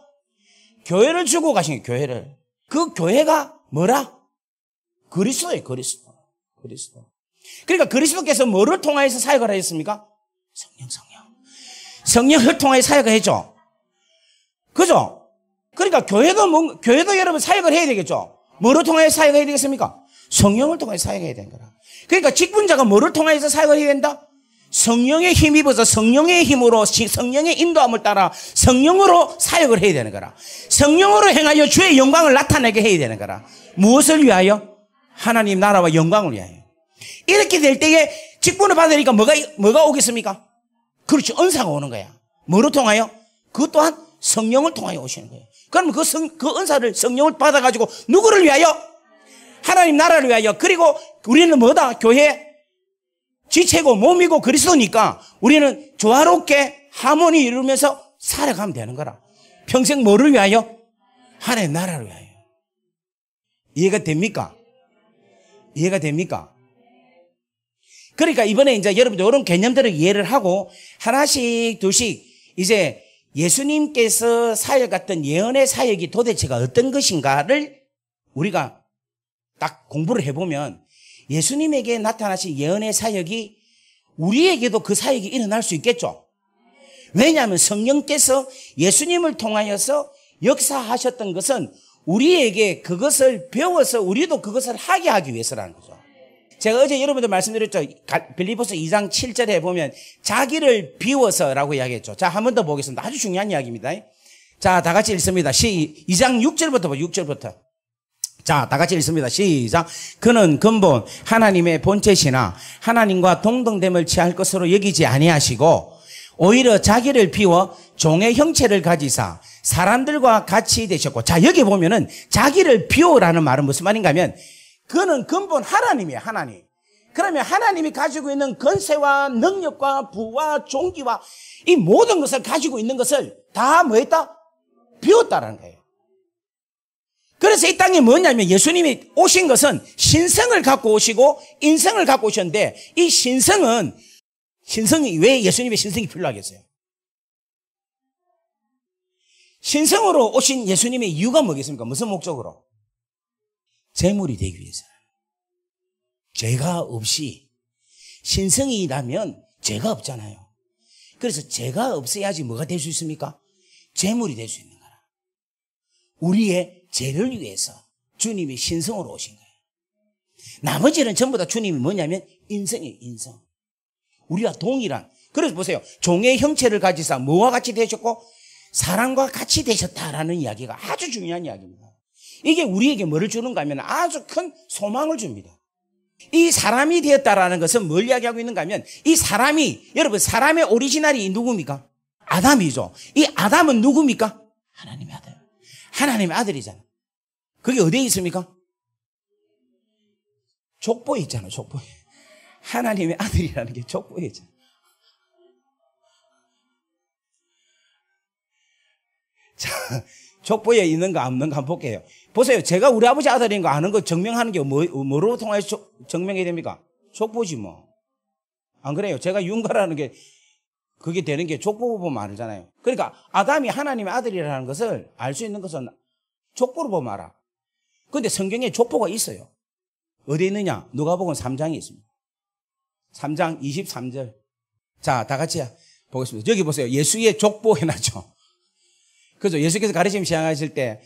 교회를 주고 가신 거예요. 교회를. 그 교회가 뭐라? 그리스도예요. 그리스도. 그러니까 그리스도께서 뭐를 통하여서 사역을 하셨습니까? 성령을 통하여 사역을 했죠. 그죠? 그러니까 교회도 여러분 사역을 해야 되겠죠. 뭐를 통하여 사역을 해야 되겠습니까? 성령을 통하여 사역해야 되는 거라. 그러니까 직분자가 뭐를 통하여서 사역을 해야 된다? 성령에 힘입어서 성령의 힘으로 성령의 인도함을 따라 성령으로 사역을 해야 되는 거라. 성령으로 행하여 주의 영광을 나타내게 해야 되는 거라. 무엇을 위하여? 하나님 나라와 영광을 위하여. 이렇게 될 때에 직분을 받으니까 뭐가 오겠습니까? 그렇죠. 은사가 오는 거야. 뭐로 통하여? 그 또한 성령을 통하여 오시는 거예요. 그러면 그 은사를 성령을 받아가지고 누구를 위하여? 하나님 나라를 위하여. 그리고 우리는 뭐다? 교회 지체고 몸이고 그리스도니까 우리는 조화롭게 하모니 이루면서 살아가면 되는 거라. 평생 뭐를 위하여? 하나님 나라를 위하여. 이해가 됩니까? 이해가 됩니까? 그러니까 이번에 이제 여러분들 이런 개념들을 이해를 하고 하나씩 둘씩 이제 예수님께서 사역했던 예언의 사역이 도대체가 어떤 것인가를 우리가 딱 공부를 해보면 예수님에게 나타나신 예언의 사역이 우리에게도 그 사역이 일어날 수 있겠죠. 왜냐하면 성령께서 예수님을 통하여서 역사하셨던 것은 우리에게 그것을 배워서 우리도 그것을 하게 하기 위해서라는 거죠. 제가 어제 여러분들 말씀드렸죠. 빌립보서 2장 7절에 보면 자기를 비워서라고 이야기했죠. 자, 한 번 더 보겠습니다. 아주 중요한 이야기입니다. 자, 다 같이 읽습니다. 2장 6절부터 봐, 6절부터. 자, 다 같이 읽습니다. 시작. 그는 근본 하나님의 본체시나 하나님과 동등됨을 취할 것으로 여기지 아니하시고 오히려 자기를 비워 종의 형체를 가지사 사람들과 같이 되셨고. 자, 여기 보면은 자기를 비워라는 말은 무슨 말인가 하면 그는 근본 하나님이에요. 하나님. 그러면 하나님이 가지고 있는 권세와 능력과 부와 존귀와 이 모든 것을 가지고 있는 것을 다 뭐 했다? 비웠다라는 거예요. 그래서 이 땅에 뭐냐면 예수님이 오신 것은 신성을 갖고 오시고 인성을 갖고 오셨는데 이 신성이 왜 예수님의 신성이 필요하겠어요? 신성으로 오신 예수님의 이유가 뭐겠습니까? 무슨 목적으로? 제물이 되기 위해서. 죄가 없이 신성이라면 죄가 없잖아요. 그래서 죄가 없어야지 뭐가 될 수 있습니까? 제물이 될 수 있는 거라. 우리의 죄를 위해서 주님이 신성으로 오신 거예요. 나머지는 전부 다 주님이 뭐냐면 인성이에요. 인성. 우리와 동일한. 그래서 보세요. 종의 형체를 가지사 뭐와 같이 되셨고 사람과 같이 되셨다라는 이야기가 아주 중요한 이야기입니다. 이게 우리에게 뭐를 주는가 하면 아주 큰 소망을 줍니다. 이 사람이 되었다라는 것은 뭘 이야기하고 있는가 하면 이 사람이, 여러분 사람의 오리지널이 누굽니까? 아담이죠. 이 아담은 누굽니까? 하나님의 아들. 하나님의 아들이잖아. 그게 어디에 있습니까? 족보에 있잖아. 족보에. 하나님의 아들이라는 게 족보에 있잖아. 자, 족보에 있는 거 없는 거 한번 볼게요. 보세요. 제가 우리 아버지 아들인 거 아는 거 증명하는 게 뭐로 통해서 증명해야 됩니까? 족보지 뭐. 안 그래요? 제가 윤가라는 게 그게 되는 게 족보 보면 알잖아요. 그러니까 아담이 하나님의 아들이라는 것을 알 수 있는 것은 족보로 보면 알아. 그런데 성경에 족보가 있어요. 어디 있느냐? 누가복음 3장에 있습니다. 3장 23절. 자, 다 같이 보겠습니다. 여기 보세요. 예수의 족보 해놨죠. 그죠? 예수께서 가르침 시작하실 때,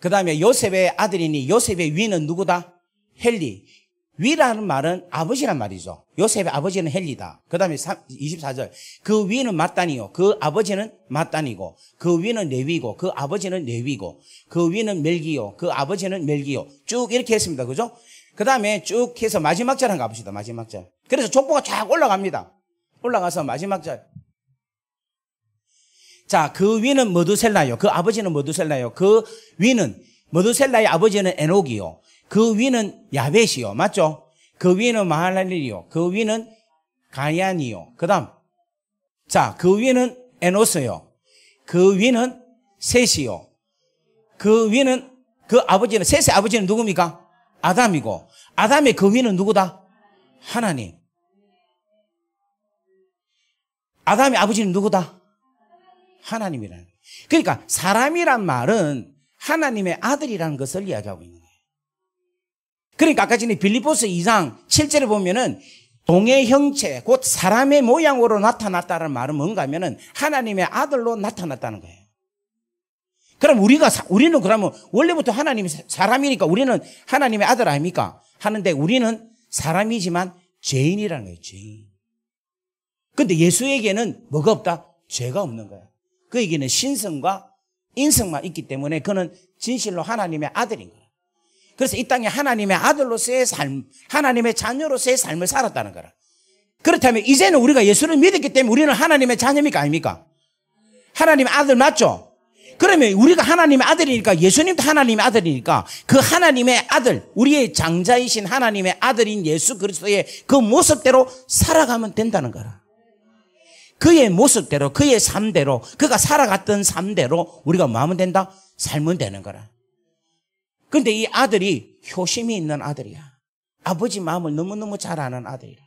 그 다음에 요셉의 아들이니 요셉의 위는 누구다? 헬리. 위라는 말은 아버지란 말이죠. 요셉의 아버지는 헬리다. 그 다음에 24절. 그 위는 마따니요. 그 아버지는 마따니고, 그 위는 레위고, 그 아버지는 레위고, 그 위는 멜기요. 그 아버지는 멜기요. 쭉 이렇게 했습니다. 그죠? 그 다음에 쭉 해서 마지막 절 한번 가봅시다. 마지막 절. 그래서 족보가 쫙 올라갑니다. 올라가서 마지막 절. 자, 그 위는 머두셀라요. 그 아버지는 머두셀라요. 그 위는 머두셀라의 아버지는 에녹이요. 그 위는 야벳이요. 맞죠? 그 위는 마할랄엘이요. 그 위는 가야니요. 그다음 자, 그 위는 에노스요. 그 위는 셋이요. 그 위는 그 아버지는 셋의 아버지는 누굽니까? 아담이고 아담의 그 위는 누구다? 하나님. 아담의 아버지는 누구다? 하나님이라는 거예요. 그러니까 사람이란 말은 하나님의 아들이라는 것을 이야기하고 있는 거예요. 그러니까 아까 전에 빌립보서 2장 7절에 보면은 동의 형체, 곧 사람의 모양으로 나타났다는 말은 뭔가 하면은 하나님의 아들로 나타났다는 거예요. 그럼 우리는 그러면 원래부터 하나님이 사람이니까 우리는 하나님의 아들 아닙니까? 하는데 우리는 사람이지만 죄인이라는 거예요, 죄인. 근데 예수에게는 뭐가 없다? 죄가 없는 거야. 그에게는 신성과 인성만 있기 때문에 그는 진실로 하나님의 아들인 거야. 그래서 이 땅에 하나님의 아들로서의 삶, 하나님의 자녀로서의 삶을 살았다는 거라. 그렇다면 이제는 우리가 예수를 믿었기 때문에 우리는 하나님의 자녀입니까? 아닙니까? 하나님의 아들 맞죠? 그러면 우리가 하나님의 아들이니까 예수님도 하나님의 아들이니까 그 하나님의 아들, 우리의 장자이신 하나님의 아들인 예수 그리스도의 그 모습대로 살아가면 된다는 거라. 그의 모습대로, 그의 삶대로, 그가 살아갔던 삶대로 우리가 뭐 하면 된다? 살면 되는 거라. 근데 이 아들이 효심이 있는 아들이야. 아버지 마음을 너무너무 잘 아는 아들이라.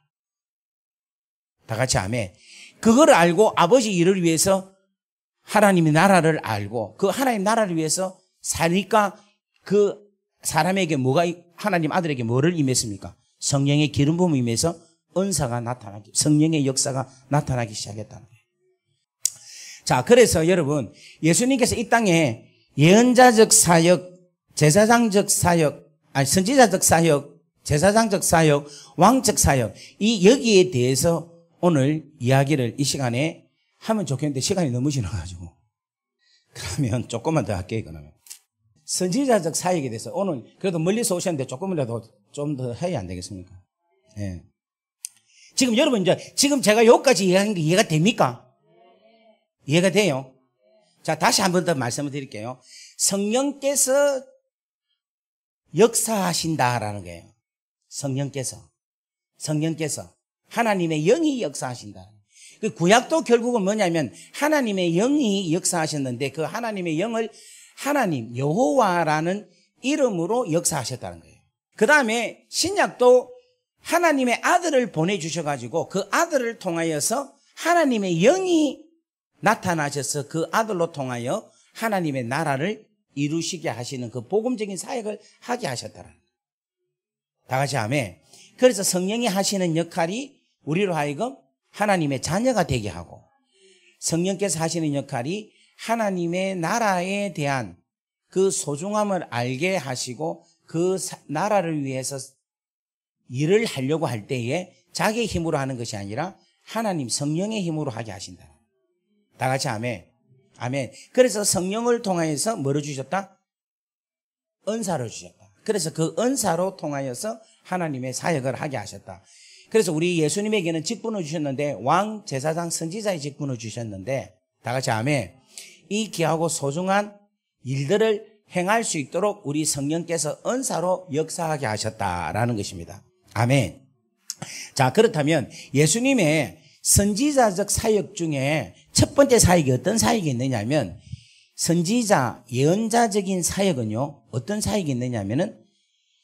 다 같이 아멘. 그거를 알고 아버지 일을 위해서 하나님의 나라를 알고 그 하나님 나라를 위해서 사니까 그 사람에게 하나님 아들에게 뭐를 임했습니까? 성령의 기름 부음을 임해서 은사가 나타나기, 성령의 역사가 나타나기 시작했다는 거예요. 자, 그래서 여러분, 예수님께서 이 땅에 예언자적 사역, 제사장적 사역, 선지자적 사역, 제사장적 사역, 왕적 사역, 여기에 대해서 오늘 이야기를 이 시간에 하면 좋겠는데 시간이 너무 지나가지고. 그러면 조금만 더 할게요, 그러면. 선지자적 사역에 대해서 오늘 그래도 멀리서 오셨는데 조금이라도 좀 더 해야 안 되겠습니까? 예. 지금 여러분 지금 제가 여기까지 이야기한 게 이해가 됩니까? 이해가 돼요? 자, 다시 한 번 더 말씀을 드릴게요. 성령께서 역사하신다라는 거예요. 성령께서 하나님의 영이 역사하신다. 그 구약도 결국은 뭐냐면 하나님의 영이 역사하셨는데 그 하나님의 영을 하나님 여호와라는 이름으로 역사하셨다는 거예요. 그 다음에 신약도 하나님의 아들을 보내주셔가지고 그 아들을 통하여서 하나님의 영이 나타나셔서 그 아들로 통하여 하나님의 나라를 이루시게 하시는 그 복음적인 사역을 하게 하셨다는 거예요. 다 같이 아멘. 그래서 성령이 하시는 역할이 우리로 하여금 하나님의 자녀가 되게 하고 성령께서 하시는 역할이 하나님의 나라에 대한 그 소중함을 알게 하시고 그 나라를 위해서 일을 하려고 할 때에 자기의 힘으로 하는 것이 아니라 하나님 성령의 힘으로 하게 하신다. 다 같이 아멘. 아멘. 그래서 성령을 통하여서 뭐를 주셨다? 은사를 주셨다. 그래서 그 은사로 통하여서 하나님의 사역을 하게 하셨다. 그래서 우리 예수님에게는 직분을 주셨는데 왕, 제사장, 선지자의 직분을 주셨는데 다 같이 아멘. 이 귀하고 소중한 일들을 행할 수 있도록 우리 성령께서 은사로 역사하게 하셨다라는 것입니다. 아멘. 자, 그렇다면 예수님의 선지자적 사역 중에 첫 번째 사역이 어떤 사역이 있느냐면 선지자, 예언자적인 사역은요 어떤 사역이 있느냐면은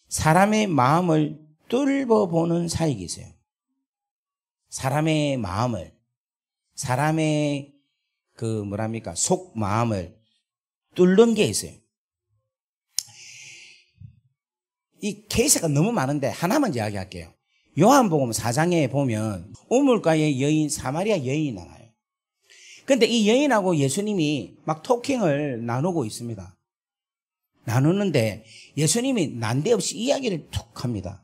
사람의 마음을 뚫어보는 사역이 있어요. 사람의 마음을, 사람의 속 마음을 뚫는 게 있어요. 이 케이스가 너무 많은데 하나만 이야기할게요. 요한복음 4장에 보면 우물가의 여인, 사마리아 여인이 나와요. 근데 이 여인하고 예수님이 막 토킹을 나누고 있습니다. 나누는데 예수님이 난데없이 이야기를 툭 합니다.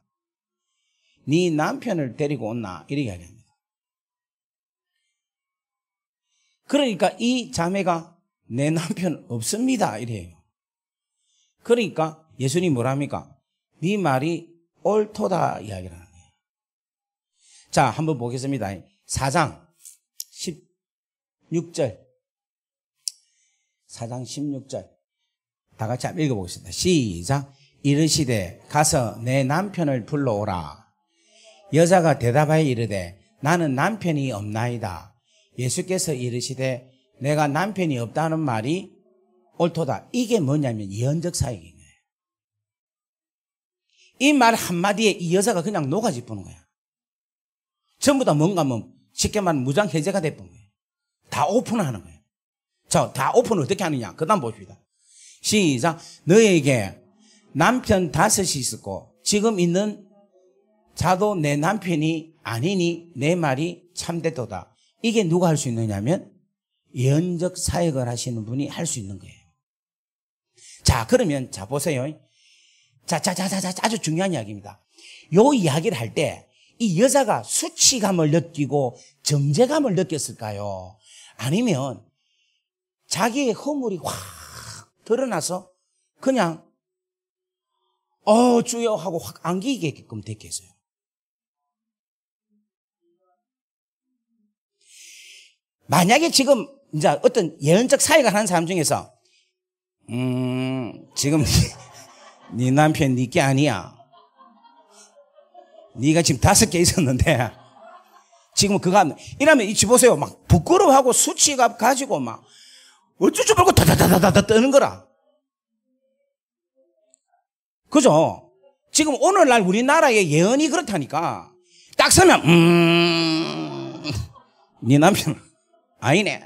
네 남편을 데리고 온나? 이렇게 이야기합니다. 그러니까 이 자매가 내 남편 없습니다. 이래요. 그러니까 예수님이 뭐랍니까? 네 말이 옳도다 이야기를 하는 거예요. 자, 한번 보겠습니다. 4장 16절 4장 16절. 다 같이 한번 읽어보겠습니다. 시작. 이르시되 가서 내 남편을 불러오라. 여자가 대답하여 이르되 나는 남편이 없나이다. 예수께서 이르시되 내가 남편이 없다는 말이 옳도다. 이게 뭐냐면 예언적 사역인 거예요. 이 말 한마디에 이 여자가 그냥 녹아지 뿌는 거야. 전부 다 뭔가 쉽게 말하면 무장해제가 돼버린 거예요. 다 오픈하는 거예요. 자, 다 오픈을 어떻게 하느냐? 그 다음 봅시다. 시작. 너에게 남편 5이 있었고 지금 있는 자도 내 남편이 아니니 내 말이 참되도다. 이게 누가 할 수 있느냐면 예언적 사역을 하시는 분이 할 수 있는 거예요. 자, 그러면 자 보세요. 자, 아주 중요한 이야기입니다. 요 이야기를 할 때 이 여자가 수치감을 느끼고 정죄감을 느꼈을까요? 아니면 자기의 허물이 확 드러나서 그냥 주여 하고 확 안기게끔 됐겠어요. 만약에 지금 이제 어떤 예언적 사역을 하는 사람 중에서 지금 네 남편 네 게 아니야. 네가 지금 5개 있었는데 지금 그거 이러면 이 보세요. 막 부끄러워하고 수치가 가지고 막 어쩔 줄 모르고 다다다다다 떠는 거라. 그죠? 지금 오늘날 우리나라의 예언이 그렇다니까. 딱 서면 네 남편 아니네.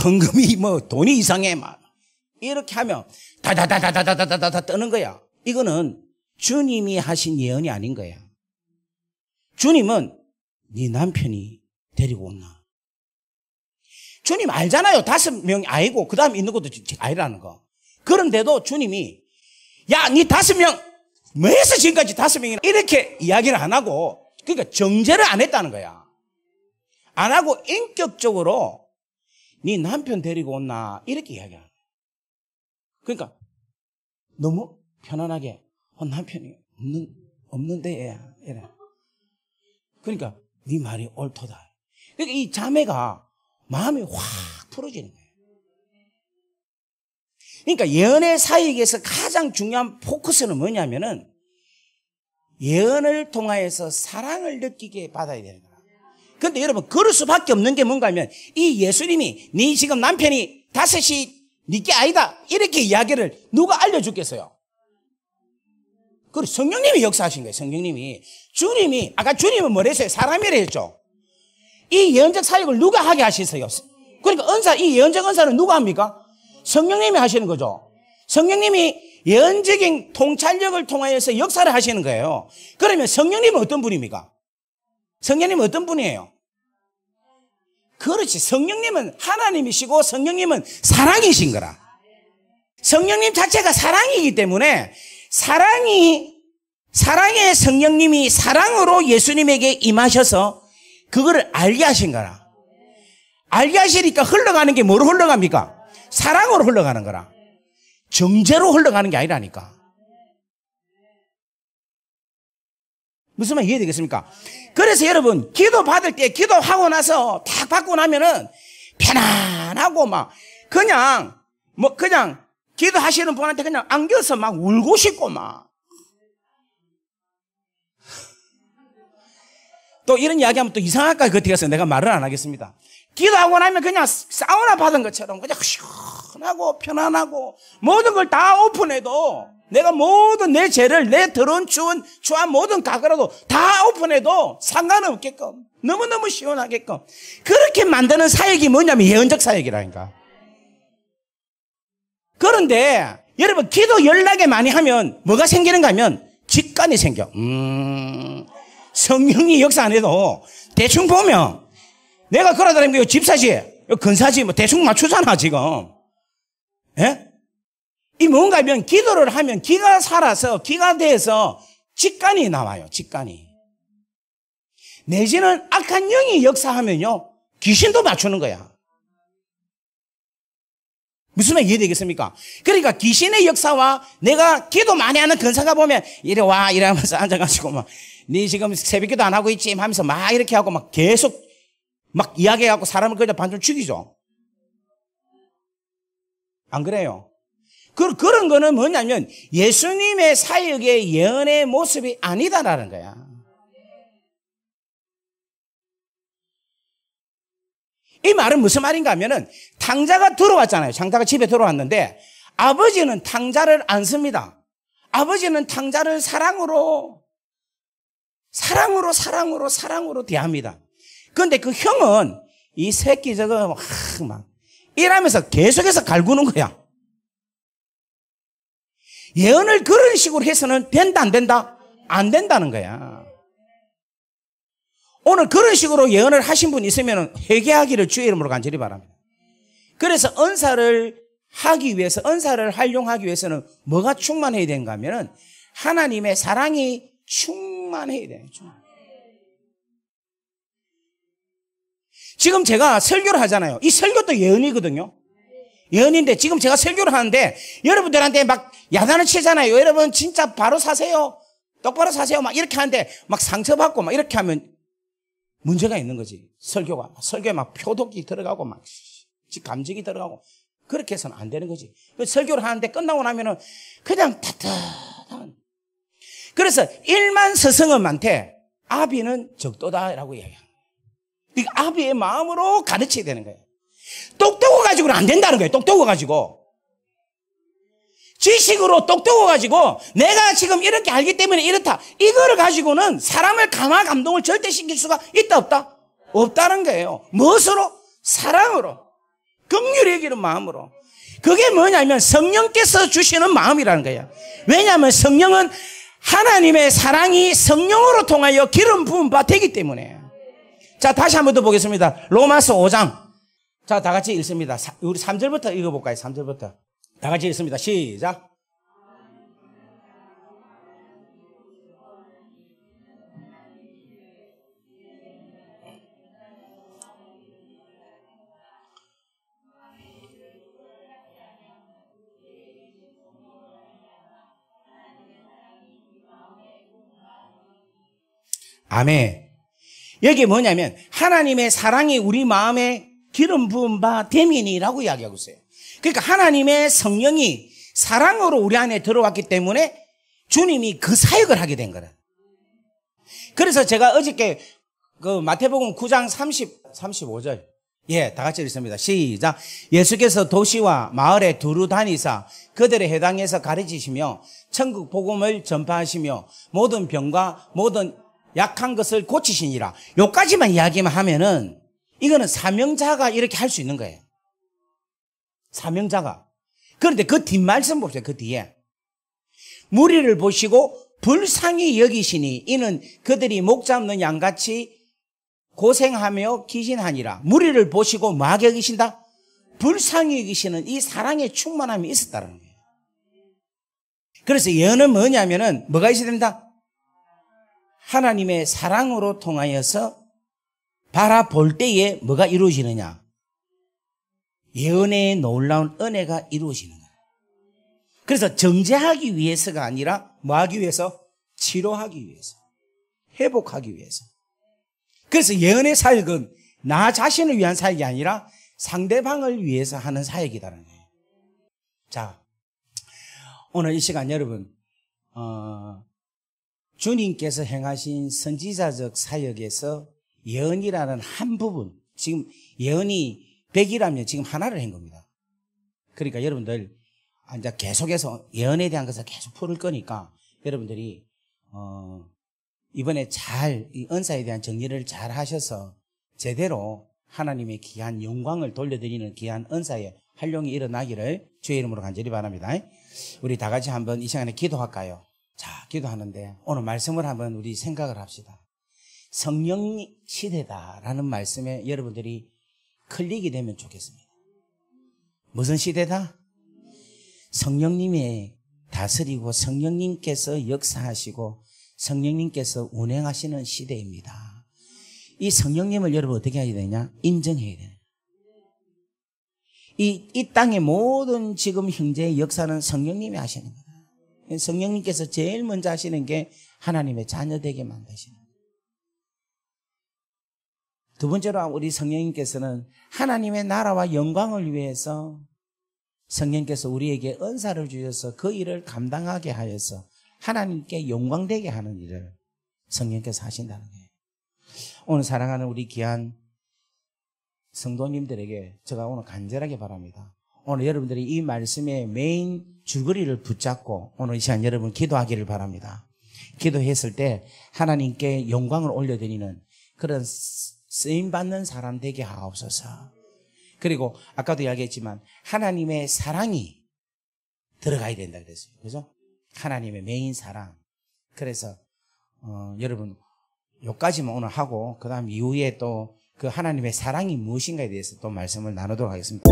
헌금이 돈이 이상해 막 이렇게 하면 다다다다다다다다 떠는 거야. 이거는 주님이 하신 예언이 아닌 거야. 주님은 네 남편이 데리고 온나. 주님 알잖아요. 5명이 아니고 그 다음에 있는 것도 아니라는 거. 그런데도 주님이 야, 네 5명 뭐해서 지금까지 5명이나 이렇게 이야기를 안 하고 그러니까 정죄를 안 했다는 거야. 안 하고 인격적으로 네 남편 데리고 온나 이렇게 이야기하는 거야. 그러니까 너무 편안하게 남편이 없는데 이래. 그러니까 네 말이 옳도다. 그러니까 이 자매가 마음이 확 풀어지는 거예요. 그러니까 예언의 사역에서 가장 중요한 포커스는 뭐냐면은 예언을 통하여서 사랑을 느끼게 받아야 되는 거야. 그런데 여러분 그럴 수밖에 없는 게 뭔가 하면 이 예수님이 네 지금 남편이 5이 네게 아니다 이렇게 이야기를 누가 알려줬겠어요? 그리고 성령님이 역사하신 거예요. 성령님이. 주님이 아까 주님은 뭐랬어요? 사람이라 했죠. 이 예언적 사역을 누가 하게 하셨어요? 그러니까 이 예언적 은사는 누가 합니까? 성령님이 하시는 거죠. 성령님이 예언적인 통찰력을 통하여서 역사를 하시는 거예요. 그러면 성령님은 어떤 분입니까? 성령님은 어떤 분이에요? 그렇지. 성령님은 하나님이시고 성령님은 사랑이신 거라. 성령님 자체가 사랑이기 때문에 사랑의 성령님이 사랑으로 예수님에게 임하셔서 그거를 알게 하신 거라. 알게 하시니까 흘러가는 게 뭐로 흘러갑니까? 사랑으로 흘러가는 거라. 정죄로 흘러가는 게 아니라니까. 무슨 말 이해되겠습니까? 그래서 여러분 기도 받을 때 기도하고 나서 딱 받고 나면은 편안하고 막 그냥 기도하시는 분한테 그냥 안겨서 막 울고 싶고 막. 또 이런 이야기하면 또 이상할까 그 뒤에서 내가 말을 안 하겠습니다. 기도하고 나면 그냥 사우나 받은 것처럼 그냥 시원하고 편안하고 모든 걸 다 오픈해도 내가 모든 내 죄를 내 더러운 추한 모든 가거라도 다 오픈해도 상관없게끔 너무너무 시원하게끔 그렇게 만드는 사역이 뭐냐면 예언적 사역이라니까. 그런데 여러분 기도 연락에 많이 하면 뭐가 생기는가 하면 직관이 생겨. 성령이 역사 안 해도 대충 보면 내가 걸어다니는 거 집사지 근사지 대충 맞추잖아 지금. 예? 이 뭔가 하면 기도를 하면 기가 살아서 기가 돼서 직관이 나와요. 직관이. 내지는 악한 영이 역사하면요 귀신도 맞추는 거야. 무슨 말 이해되겠습니까? 그러니까 귀신의 역사와 내가 기도 많이 하는 근사가 보면 이래 와 이러면서 앉아가지고 막 네 지금 새벽기도 안 하고 있지 하면서 막 이렇게 하고 막 계속 막 이야기해갖고 사람을 그냥 반쯤 죽이죠. 안 그래요? 그런 거는 뭐냐면 예수님의 사역의 예언의 모습이 아니다라는 거야. 이 말은 무슨 말인가 하면은 탕자가 들어왔잖아요. 탕자가 집에 들어왔는데 아버지는 탕자를 안 씁니다. 아버지는 탕자를 사랑으로 대합니다. 그런데 그 형은 이 새끼 저거 막 이러면서 계속해서 갈구는 거야. 예언을 그런 식으로 해서는 된다 안 된다? 안 된다는 거야. 오늘 그런 식으로 예언을 하신 분 있으면 회개하기를 주의 이름으로 간절히 바랍니다. 그래서 은사를 하기 위해서, 은사를 활용하기 위해서는 뭐가 충만해야 되는가 하면은 하나님의 사랑이 충만해야 돼요. 지금 제가 설교를 하잖아요. 이 설교도 예언이거든요. 예언인데 지금 제가 설교를 하는데 여러분들한테 막 야단을 치잖아요. 여러분 진짜 바로 사세요. 똑바로 사세요. 막 이렇게 하는데 막 상처받고 막 이렇게 하면 문제가 있는 거지. 설교에 막 표독이 들어가고 막 감정이 들어가고 그렇게 해서는 안 되는 거지. 설교를 하는데 끝나고 나면은 그냥 따뜻한. 그래서 일만 서성음한테 아비는 적도다라고 이야기합니다. 아비의 마음으로 가르쳐야 되는 거예요. 똑똑해 가지고는 안 된다는 거예요. 똑똑해 가지고. 지식으로 똑똑해 가지고 내가 지금 이렇게 알기 때문에 이렇다. 이거를 가지고는 사람을 감동을 절대 시킬 수가 있다 없다? 없다는 거예요. 무엇으로? 사랑으로. 긍휼히 여기는 마음으로. 그게 뭐냐면 성령께서 주시는 마음이라는 거예요. 왜냐하면 성령은 하나님의 사랑이 성령으로 통하여 기름 부은 바 되기 때문에. 자, 다시 한 번 더 보겠습니다. 로마서 5장. 자, 다 같이 읽습니다. 우리 3절부터 읽어볼까요? 3절부터. 다 같이 읽습니다. 시작. 아멘. 여기 뭐냐면 하나님의 사랑이 우리 마음에 기름 부은 바 됨이니라고 이야기하고 있어요. 그러니까 하나님의 성령이 사랑으로 우리 안에 들어왔기 때문에 주님이 그 사역을 하게 된 거라. 그래서 제가 어저께 그 마태복음 9장 35절. 예, 다 같이 읽습니다. 시작. 예수께서 도시와 마을에 두루 다니사 그들의 해당해서 가르치시며 천국 복음을 전파하시며 모든 병과 모든 약한 것을 고치시니라. 요까지만 이야기만 하면은 이거는 사명자가 이렇게 할 수 있는 거예요. 사명자가. 그런데 그 뒷말씀 보세요. 그 뒤에. 무리를 보시고 불쌍히 여기시니 이는 그들이 목 잡는 양같이 고생하며 기신하니라. 무리를 보시고 뭐하게 여기신다? 불쌍히 여기시는 이 사랑의 충만함이 있었다는 거예요. 그래서 예언은 뭐냐면은 뭐가 있어야 된다? 하나님의 사랑으로 통하여서 바라볼 때에 뭐가 이루어지느냐? 예언의 놀라운 은혜가 이루어지는 거예요. 그래서 정죄하기 위해서가 아니라 뭐 하기 위해서? 치료하기 위해서. 회복하기 위해서. 그래서 예언의 사역은 나 자신을 위한 사역이 아니라 상대방을 위해서 하는 사역이라는 거예요. 자, 오늘 이 시간 여러분 주님께서 행하신 선지자적 사역에서 예언이라는 한 부분, 지금 예언이 100이라면 지금 하나를 한 겁니다. 그러니까 여러분들 이제 계속해서 예언에 대한 것을 계속 풀을 거니까 여러분들이 이번에 잘 이 은사에 대한 정리를 잘 하셔서 제대로 하나님의 귀한 영광을 돌려드리는 귀한 은사의 활용이 일어나기를 주의 이름으로 간절히 바랍니다. 우리 다 같이 한번 이 시간에 기도할까요? 자, 기도하는데 오늘 말씀을 한번 우리 생각을 합시다. 성령 시대다라는 말씀에 여러분들이 클릭이 되면 좋겠습니다. 무슨 시대다? 성령님이 다스리고 성령님께서 역사하시고 성령님께서 운행하시는 시대입니다. 이 성령님을 여러분 어떻게 해야 되냐? 인정해야 돼요. 이 땅의 모든 지금 형제의 역사는 성령님이 하시는 거다. 성령님께서 제일 먼저 하시는 게 하나님의 자녀 되게 만드시는 거예요. 두 번째로 우리 성령님께서는 하나님의 나라와 영광을 위해서 성령께서 우리에게 은사를 주셔서 그 일을 감당하게 하여서 하나님께 영광되게 하는 일을 성령께서 하신다는 거예요. 오늘 사랑하는 우리 귀한 성도님들에게 제가 오늘 간절하게 바랍니다. 오늘 여러분들이 이 말씀의 메인 줄거리를 붙잡고 오늘 이 시간 여러분 기도하기를 바랍니다. 기도했을 때 하나님께 영광을 올려드리는 그런 쓰임받는 사람 되게 하옵소서. 그리고 아까도 이야기했지만 하나님의 사랑이 들어가야 된다 그랬어요. 그죠? 하나님의 메인 사랑. 그래서 여러분 여기까지만 오늘 하고 그 다음 이후에 또 그 하나님의 사랑이 무엇인가에 대해서 또 말씀을 나누도록 하겠습니다.